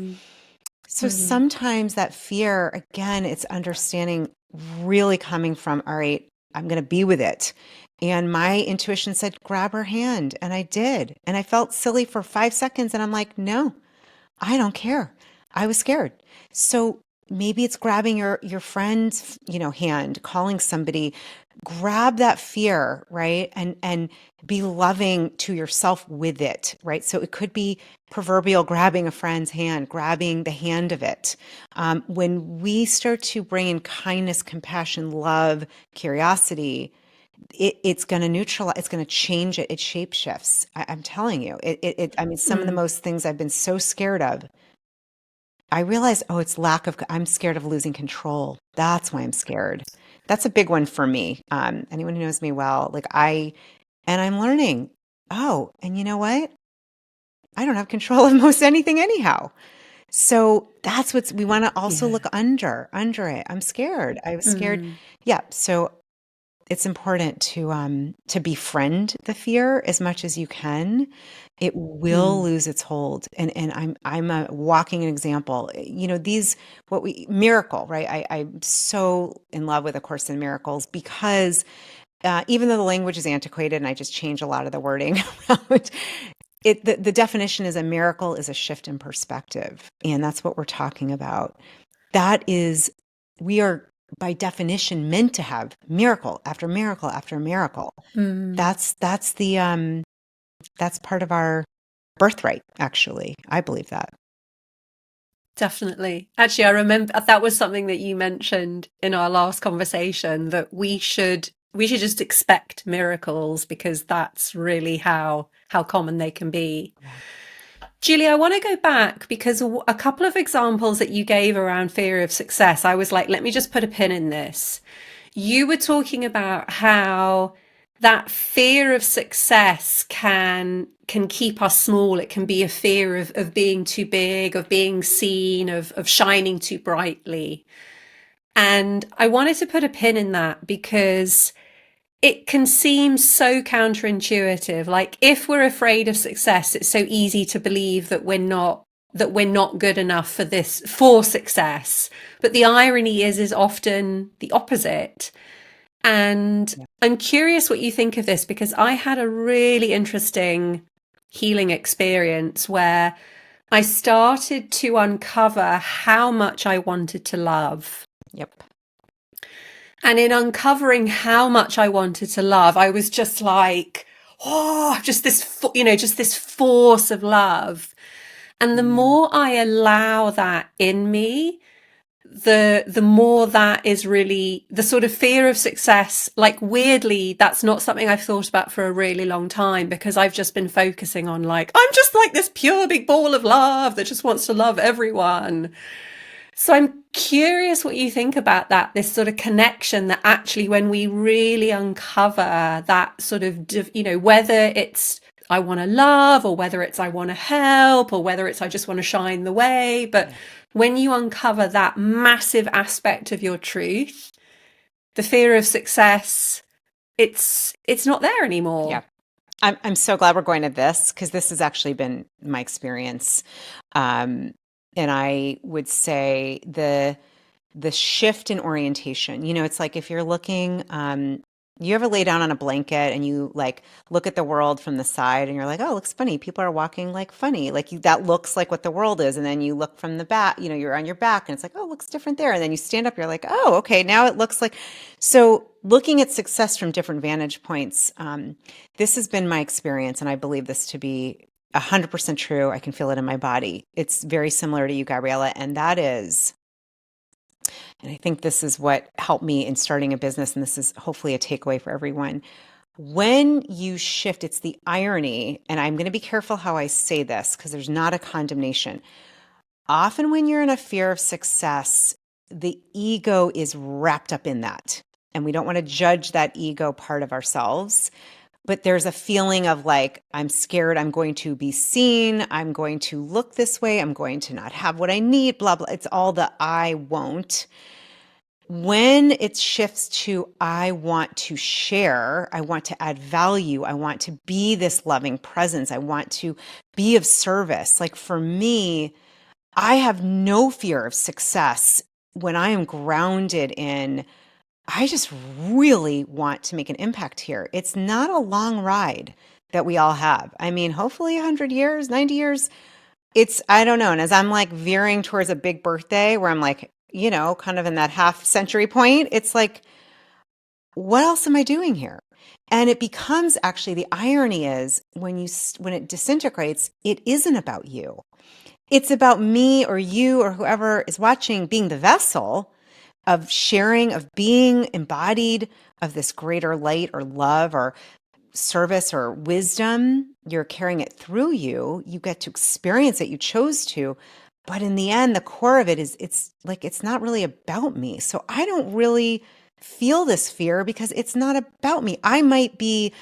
So sometimes that fear, again, it's understanding really coming from, all right, I'm going to be with it. And my intuition said, grab her hand. And I did. And I felt silly for 5 seconds. And I'm like, no, I don't care. I was scared. So maybe it's grabbing your friend's, hand, calling somebody, grab that fear, right? And be loving to yourself with it, right? So it could be proverbial grabbing a friend's hand, grabbing the hand of it. When we start to bring in kindness, compassion, love, curiosity, it's going to neutralize, it's going to change it. It shape shifts. I'm telling you, some of the most things I've been so scared of, I realized, it's I'm scared of losing control. That's why I'm scared. That's a big one for me. Anyone who knows me well, I'm learning, and you know what? I don't have control of most anything anyhow. So that's we want to also look under it. I'm scared. I was scared. Yeah. So it's important to befriend the fear as much as you can. It will lose its hold. And I'm a walking example. Miracle, right? I'm so in love with A Course in Miracles because even though the language is antiquated and I just change a lot of the wording around it, the definition is a miracle is a shift in perspective. And that's what we're talking about. We are by definition meant to have miracle after miracle after miracle. That's part of our birthright, actually. I believe that. Definitely. Actually, I remember that was something that you mentioned in our last conversation, that we should just expect miracles because that's really how common they can be. Yeah. Julie, I want to go back because a couple of examples that you gave around fear of success, I was like, let me just put a pin in this. You were talking about how that fear of success can keep us small. It can be a fear of being too big, of being seen, of shining too brightly. And I wanted to put a pin in that because it can seem so counterintuitive. Like if we're afraid of success, it's so easy to believe that we're not good enough for success. But the irony is often the opposite. And I'm curious what you think of this, because I had a really interesting healing experience where I started to uncover how much I wanted to love. Yep. And in uncovering how much I wanted to love, I was just like, just this force of love. And the more I allow that in me, the more that is really the sort of fear of success, like weirdly, that's not something I've thought about for a really long time, because I've just been focusing on like, I'm just like this pure big ball of love that just wants to love everyone. So I'm curious what you think about that, this sort of connection that actually when we really uncover that sort of, whether it's I want to love, or whether it's I want to help, or whether it's I just want to shine the way. But when you uncover that massive aspect of your truth, the fear of success, it's not there anymore. Yeah. I'm so glad we're going to this, because this has actually been my experience. And I would say the shift in orientation, it's like if you're looking, you ever lay down on a blanket and you like look at the world from the side and you're like, oh, it looks funny. People are walking like funny. Like that looks like what the world is. And then you look from the back, you're on your back and it's like, oh, it looks different there. And then you stand up, you're like, oh, okay, now it looks like. So looking at success from different vantage points, this has been my experience. And I believe this to be 100% true. I can feel it in my body. It's very similar to you, Gabriella. And that is, and I think this is what helped me in starting a business, and this is hopefully a takeaway for everyone. When you shift, it's the irony, and I'm going to be careful how I say this because there's not a condemnation. Often when you're in a fear of success, the ego is wrapped up in that, and we don't want to judge that ego part of ourselves. But there's a feeling of like, I'm scared I'm going to be seen. I'm going to look this way. I'm going to not have what I need, blah, blah. It's all the I won't. When it shifts to, I want to share, I want to add value, I want to be this loving presence, I want to be of service. Like for me, I have no fear of success when I am grounded in, I just really want to make an impact here. It's not a long ride that we all have. I mean, hopefully 100 years, 90 years, I don't know. And as I'm like veering towards a big birthday where I'm like, kind of in that half century point, it's like, what else am I doing here? And it becomes actually, the irony is when it disintegrates, it isn't about you. It's about me or you or whoever is watching being the vessel of sharing, of being embodied of this greater light or love or service or wisdom. You're carrying it through you. You get to experience it. You chose to. But in the end, the core of it is it's not really about me. So I don't really feel this fear because it's not about me. I might be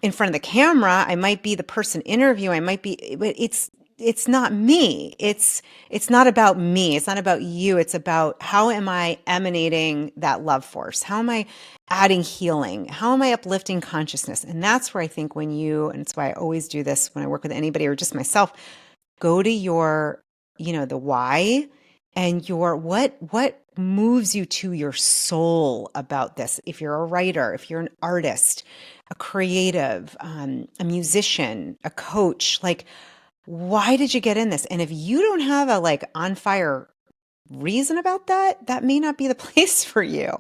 in front of the camera. I might be the person interviewing. I might be, but it's not me. It's not about me. It's not about you. It's about how am I emanating that love force? How am I adding healing? How am I uplifting consciousness? And that's where I think and it's why I always do this when I work with anybody or just myself, go to your, the why and your, what moves you to your soul about this. If you're a writer, if you're an artist, a creative, a musician, a coach, like, why did you get in this? And if you don't have a like on fire reason about that, that may not be the place for you.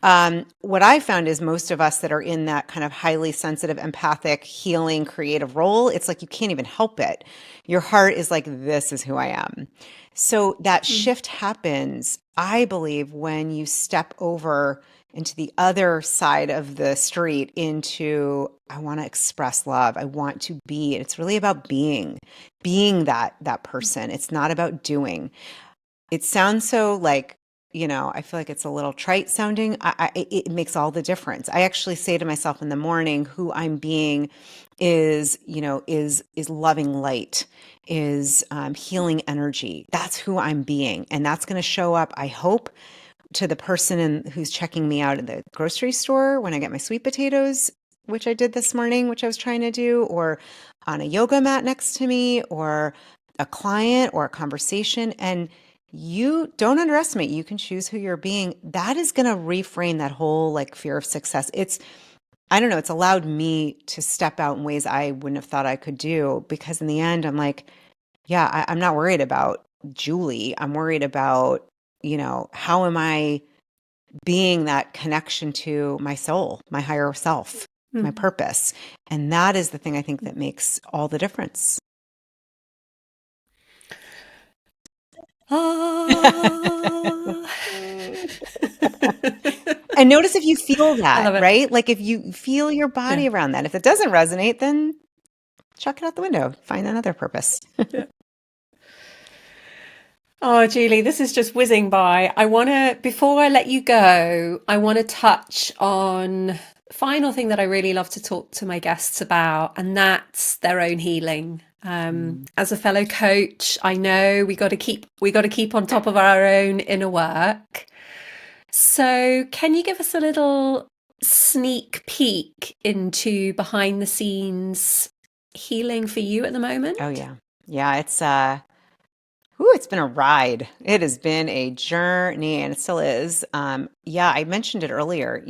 What I found is most of us that are in that kind of highly sensitive, empathic, healing, creative role, it's like you can't even help it. Your heart is like, this is who I am. So that shift happens, I believe, when you step over into the other side of the street into, I want to express love. I want to be, it's really about being that person. It's not about doing. It sounds so like, I feel like it's a little trite sounding. It makes all the difference. I actually say to myself in the morning, who I'm being is loving light, is healing energy. That's who I'm being. And that's going to show up, I hope, to the person who's checking me out at the grocery store when I get my sweet potatoes, which I did this morning, which I was trying to do, or on a yoga mat next to me, or a client or a conversation. And you don't underestimate, you can choose who you're being. That is going to reframe that whole like fear of success. I don't know, it's allowed me to step out in ways I wouldn't have thought I could do, because in the end, I'm like, yeah, I'm not worried about Julie. I'm worried about, how am I being that connection to my soul, my higher self, my purpose. And that is the thing I think that makes all the difference. Ah. And notice if you feel I that, love it. right? Like if you feel your Yeah. body around that. If it doesn't resonate, then chuck it out the window. Find another purpose. Yeah. Oh, Julie, this is just whizzing by. Before I let you go, I want to touch on final thing that I really love to talk to my guests about, and that's their own healing. As a fellow coach, I know we got to keep on top of our own inner work. So, can you give us a little sneak peek into behind the scenes healing for you at the moment? Oh yeah. Yeah, it's been a ride. It has been a journey and it still is. Yeah, I mentioned it earlier,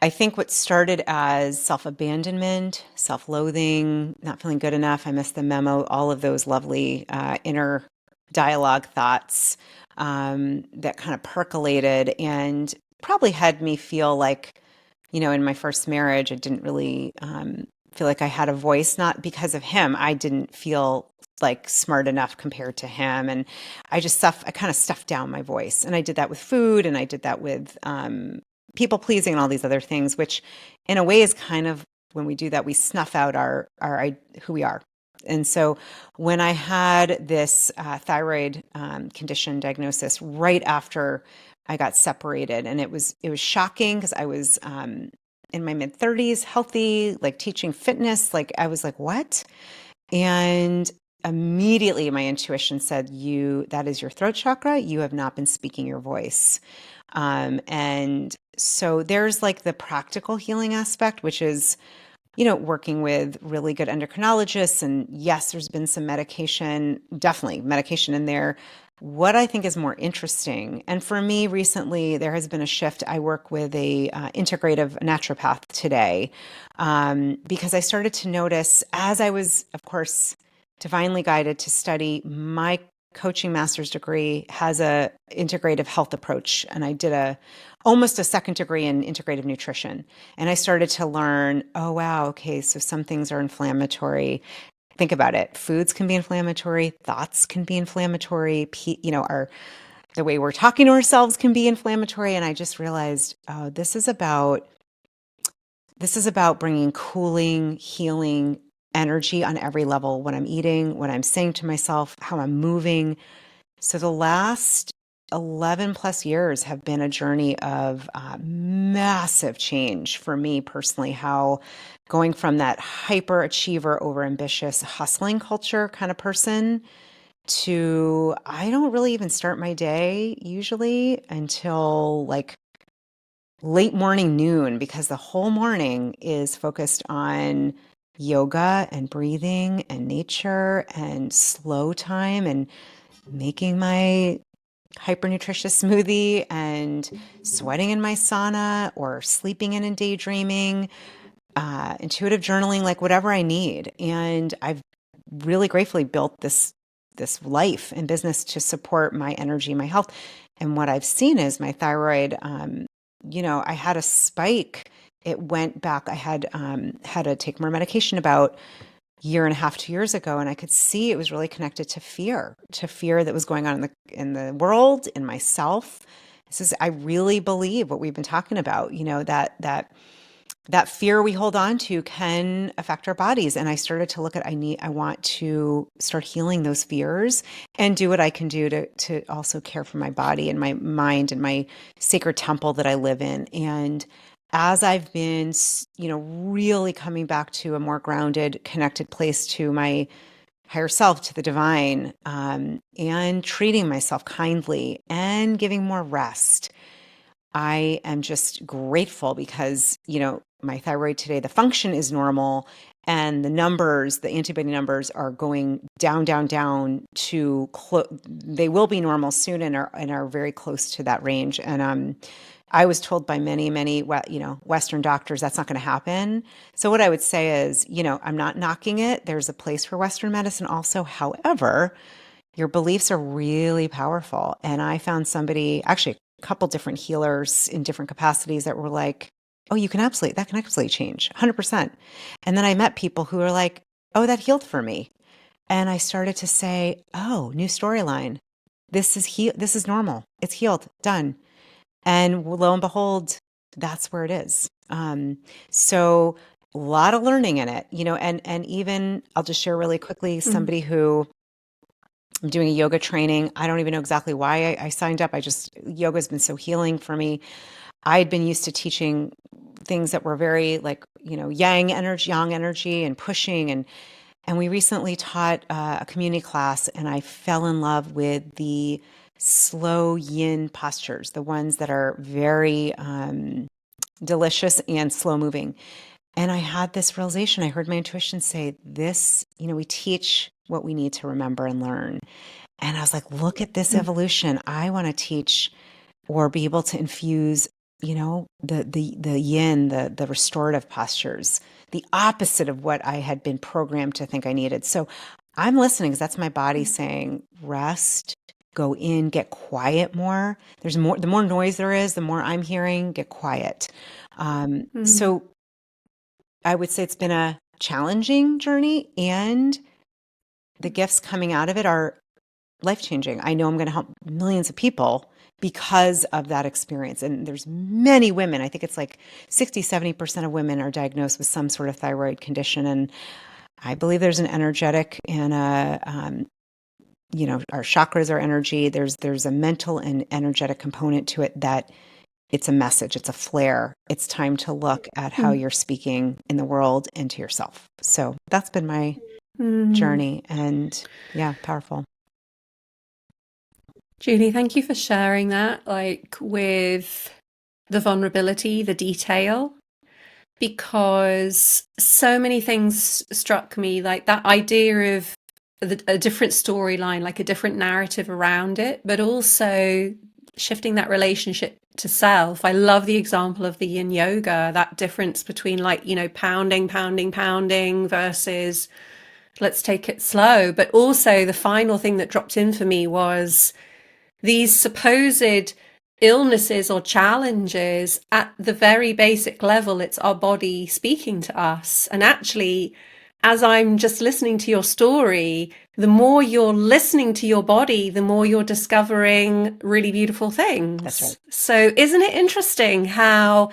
I think what started as self-abandonment, self-loathing, not feeling good enough, I missed the memo, all of those lovely inner dialogue thoughts that kind of percolated and probably had me feel like, in my first marriage, I didn't really feel like I had a voice, not because of him. I didn't feel like smart enough compared to him. And I kind of stuffed down my voice. And I did that with food and I did that with people pleasing and all these other things, which in a way is kind of when we do that, we snuff out who we are. And so when I had this thyroid condition diagnosis right after I got separated, and it was shocking because I was in my mid 30s, healthy, like teaching fitness, like I was like, what? And immediately my intuition said, that is your throat chakra. You have not been speaking your voice. And so there's like the practical healing aspect, which is, working with really good endocrinologists. And yes, there's been some definitely medication in there. What I think is more interesting, and for me recently, there has been a shift. I work with a integrative naturopath today because I started to notice as I was, of course, divinely guided to study. My coaching master's degree has a integrative health approach, and I did almost a second degree in integrative nutrition. And I started to learn, oh wow, okay, so some things are inflammatory. Think about it. Foods can be inflammatory, thoughts can be inflammatory, the way we're talking to ourselves can be inflammatory. And I just realized, oh, this is about bringing cooling, healing energy on every level, what I'm eating, what I'm saying to myself, how I'm moving. So the last 11 plus years have been a journey of massive change for me personally, how going from that hyper achiever, over ambitious, hustling culture kind of person to I don't really even start my day usually until like late morning, noon, because the whole morning is focused on yoga and breathing and nature and slow time and making my hyper nutritious smoothie and sweating in my sauna or sleeping in and daydreaming, intuitive journaling, like whatever I need. And I've really gratefully built this life and business to support my energy, my health. And what I've seen is my thyroid, I had a spike. It went back. I had to take more medication about year and a half, 2 years ago, and I could see it was really connected to fear that was going on in the world, in myself. I really believe what we've been talking about, that fear we hold on to can affect our bodies. And I started to look at, I want to start healing those fears and do what I can do to also care for my body and my mind and my sacred temple that I live in. And as I've been, really coming back to a more grounded, connected place to my higher self, to the divine, and treating myself kindly and giving more rest, I am just grateful because, my thyroid today, the function is normal and the antibody numbers are going down, down, down to, they will be normal soon and are very close to that range. And I was told by many, many, Western doctors, that's not going to happen. So what I would say is, I'm not knocking it. There's a place for Western medicine also. However, your beliefs are really powerful. And I found actually a couple different healers in different capacities that were like, oh, that can absolutely change 100%. And then I met people who were like, oh, that healed for me. And I started to say, oh, new storyline. This is normal. It's healed, done. And lo and behold, that's where it is. So a lot of learning in it, and even I'll just share really quickly somebody who I'm doing a yoga training. I don't even know exactly why I signed up. Yoga has been so healing for me. I'd been used to teaching things that were very like, yang energy and pushing. And we recently taught a community class, and I fell in love with the slow yin postures, the ones that are very delicious and slow moving. And I had this realization. I heard my intuition say, this, we teach what we need to remember and learn. And I was like, look at this evolution. I want to teach or be able to infuse, the yin, the restorative postures, the opposite of what I had been programmed to think I needed. So I'm listening because that's my body saying, rest, go in, get quiet more. The more noise there is, the more I'm hearing, get quiet. So I would say it's been a challenging journey, and the gifts coming out of it are life-changing. I know I'm going to help millions of people because of that experience. And there's many women, I think it's like 60-70% of women are diagnosed with some sort of thyroid condition. And I believe there's an energetic and our chakras are energy. There's a mental and energetic component to it that it's a message, it's a flare. It's time to look at how you're speaking in the world and to yourself. So that's been my journey, and yeah, powerful. Julie, thank you for sharing that, like with the vulnerability, the detail, because so many things struck me, like that idea of a different storyline, like a different narrative around it, but also shifting that relationship to self. I love the example of the yin yoga, that difference between like, pounding versus let's take it slow. But also the final thing that dropped in for me was these supposed illnesses or challenges. At the very basic level, it's our body speaking to us. And actually, as I'm just listening to your story, the more you're listening to your body, the more you're discovering really beautiful things. That's right. So isn't it interesting how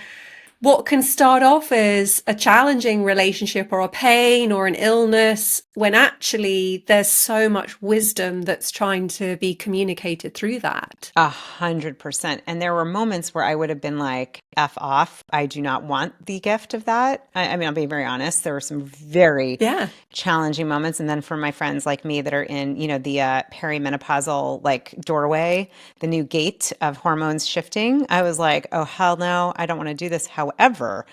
what can start off as a challenging relationship or a pain or an illness, when actually there's so much wisdom that's trying to be communicated through that? 100%. And there were moments where I would have been like, F off. I do not want the gift of that. I mean, I'll be very honest. There were some very challenging moments. And then for my friends like me that are in, the perimenopausal like doorway, the new gate of hormones shifting, I was like, oh, hell no, I don't want to do this. However,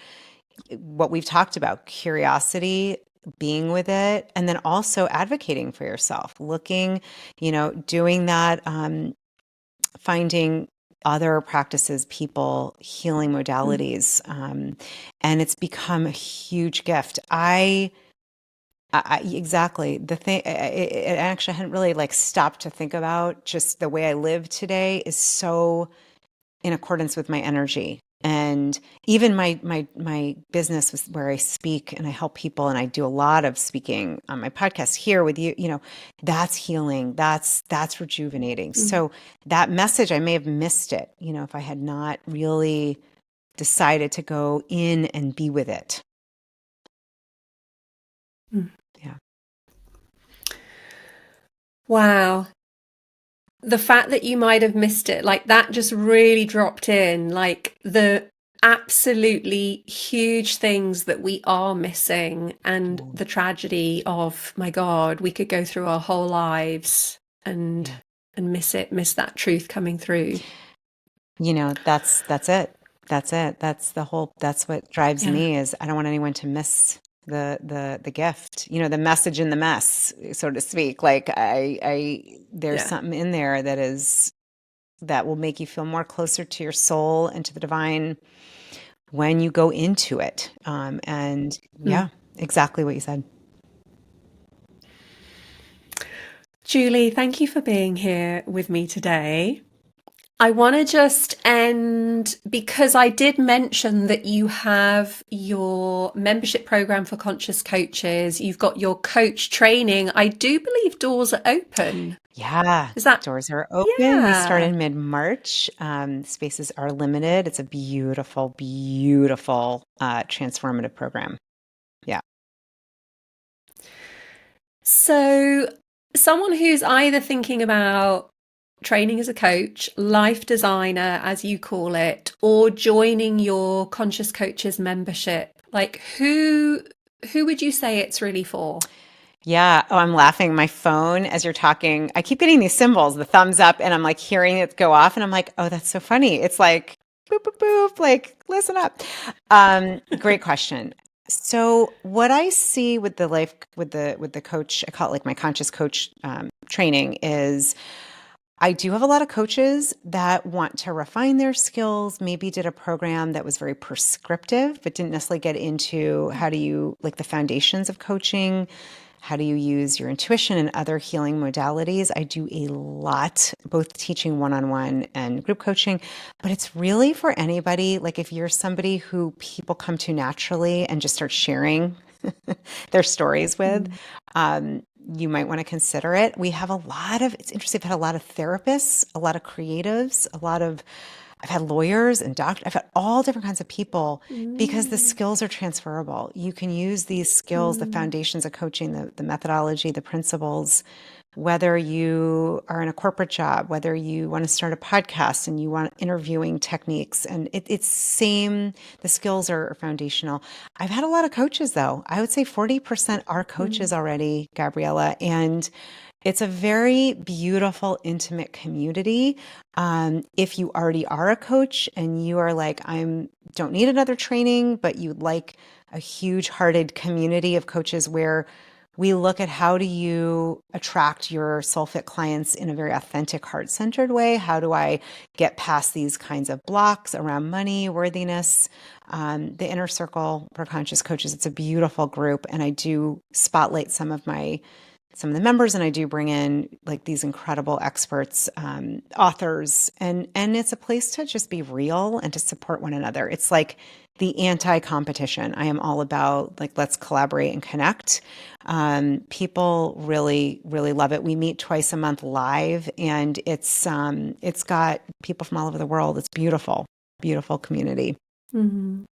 what we've talked about, curiosity, being with it, and then also advocating for yourself, looking, doing that, finding other practices, people, healing modalities. And it's become a huge gift. Exactly. The thing, it actually hadn't really like stopped to think about, just the way I live today is so in accordance with my energy. And even my business was where I speak and I help people, and I do a lot of speaking on my podcast here with you, that's healing. That's rejuvenating. So that message, I may have missed it, if I had not really decided to go in and be with it. Yeah. Wow. The fact that you might have missed it, like that just really dropped in, like the absolutely huge things that we are missing, and the tragedy of, my God, we could go through our whole lives and miss that truth coming through. That's it. That's what drives me, is I don't want anyone to miss the gift, the message in the mess, so to speak. Like there's something in there that will make you feel more closer to your soul and to the divine when you go into it. And exactly what you said. Julie, thank you for being here with me today. I want to just end because I did mention that you have your membership program for conscious coaches. You've got your coach training. I do believe doors are open. Yeah, Is that? doors are open. We Yeah. started mid-March. Spaces are limited. It's a beautiful, beautiful, transformative program. Yeah. So, someone who's either thinking about training as a coach, life designer, as you call it, or joining your Conscious Coaches membership, like who would you say it's really for? Yeah. Oh, I'm laughing. My phone, as you're talking, I keep getting these symbols, the thumbs up, and I'm like hearing it go off, and I'm like, oh, that's so funny. It's like boop, boop, boop, like listen up. Great question. So what I see with the life with the coach, I call it like my conscious coach training is I do have a lot of coaches that want to refine their skills, maybe did a program that was very prescriptive, but didn't necessarily get into how do you like the foundations of coaching, how do you use your intuition and other healing modalities. I do a lot, both teaching one-on-one and group coaching, but it's really for anybody. Like if you're somebody who people come to naturally and just start sharing their stories with, Mm. you might want to consider it. We have a lot of, it's interesting, I've had a lot of therapists, a lot of creatives, I've had lawyers and doctors, I've had all different kinds of people because the Mm. skills are transferable. You can use these skills, the Mm. foundations of coaching, the methodology, the principles, whether you are in a corporate job, whether you want to start a podcast and you want interviewing techniques, and it's same, the skills are foundational. I've had a lot of coaches though. I would say 40% are coaches Mm. already, Gabriella, and it's a very beautiful, intimate community. If you already are a coach and you are like, don't need another training, but you'd like a huge hearted community of coaches where we look at how do you attract your soul fit clients in a very authentic, heart centered way? How do I get past these kinds of blocks around money, worthiness? The inner circle for conscious coaches, it's a beautiful group. And I do spotlight some of the members, and I do bring in like these incredible experts, authors, and it's a place to just be real and to support one another. It's like the anti-competition. I am all about like let's collaborate and connect. People really, really love it. We meet twice a month live, and it's got people from all over the world. It's beautiful, beautiful community. Mm.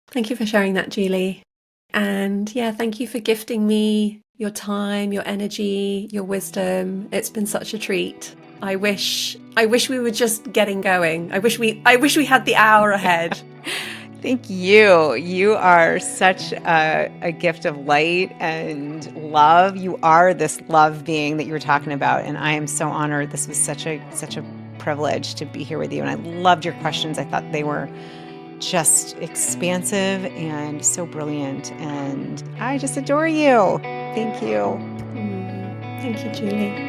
Thank you for sharing that, Julie. And yeah, thank you for gifting me your time, your energy, your wisdom. It's been such a treat. I wish we were just getting going. I wish we had the hour ahead. Thank you. You are such a gift of light and love. You are this love being that you were talking about, and I am so honored. This was such a privilege to be here with you, and I loved your questions. I thought they were just expansive and so brilliant, and I just adore you. Thank you. Thank you, Julie.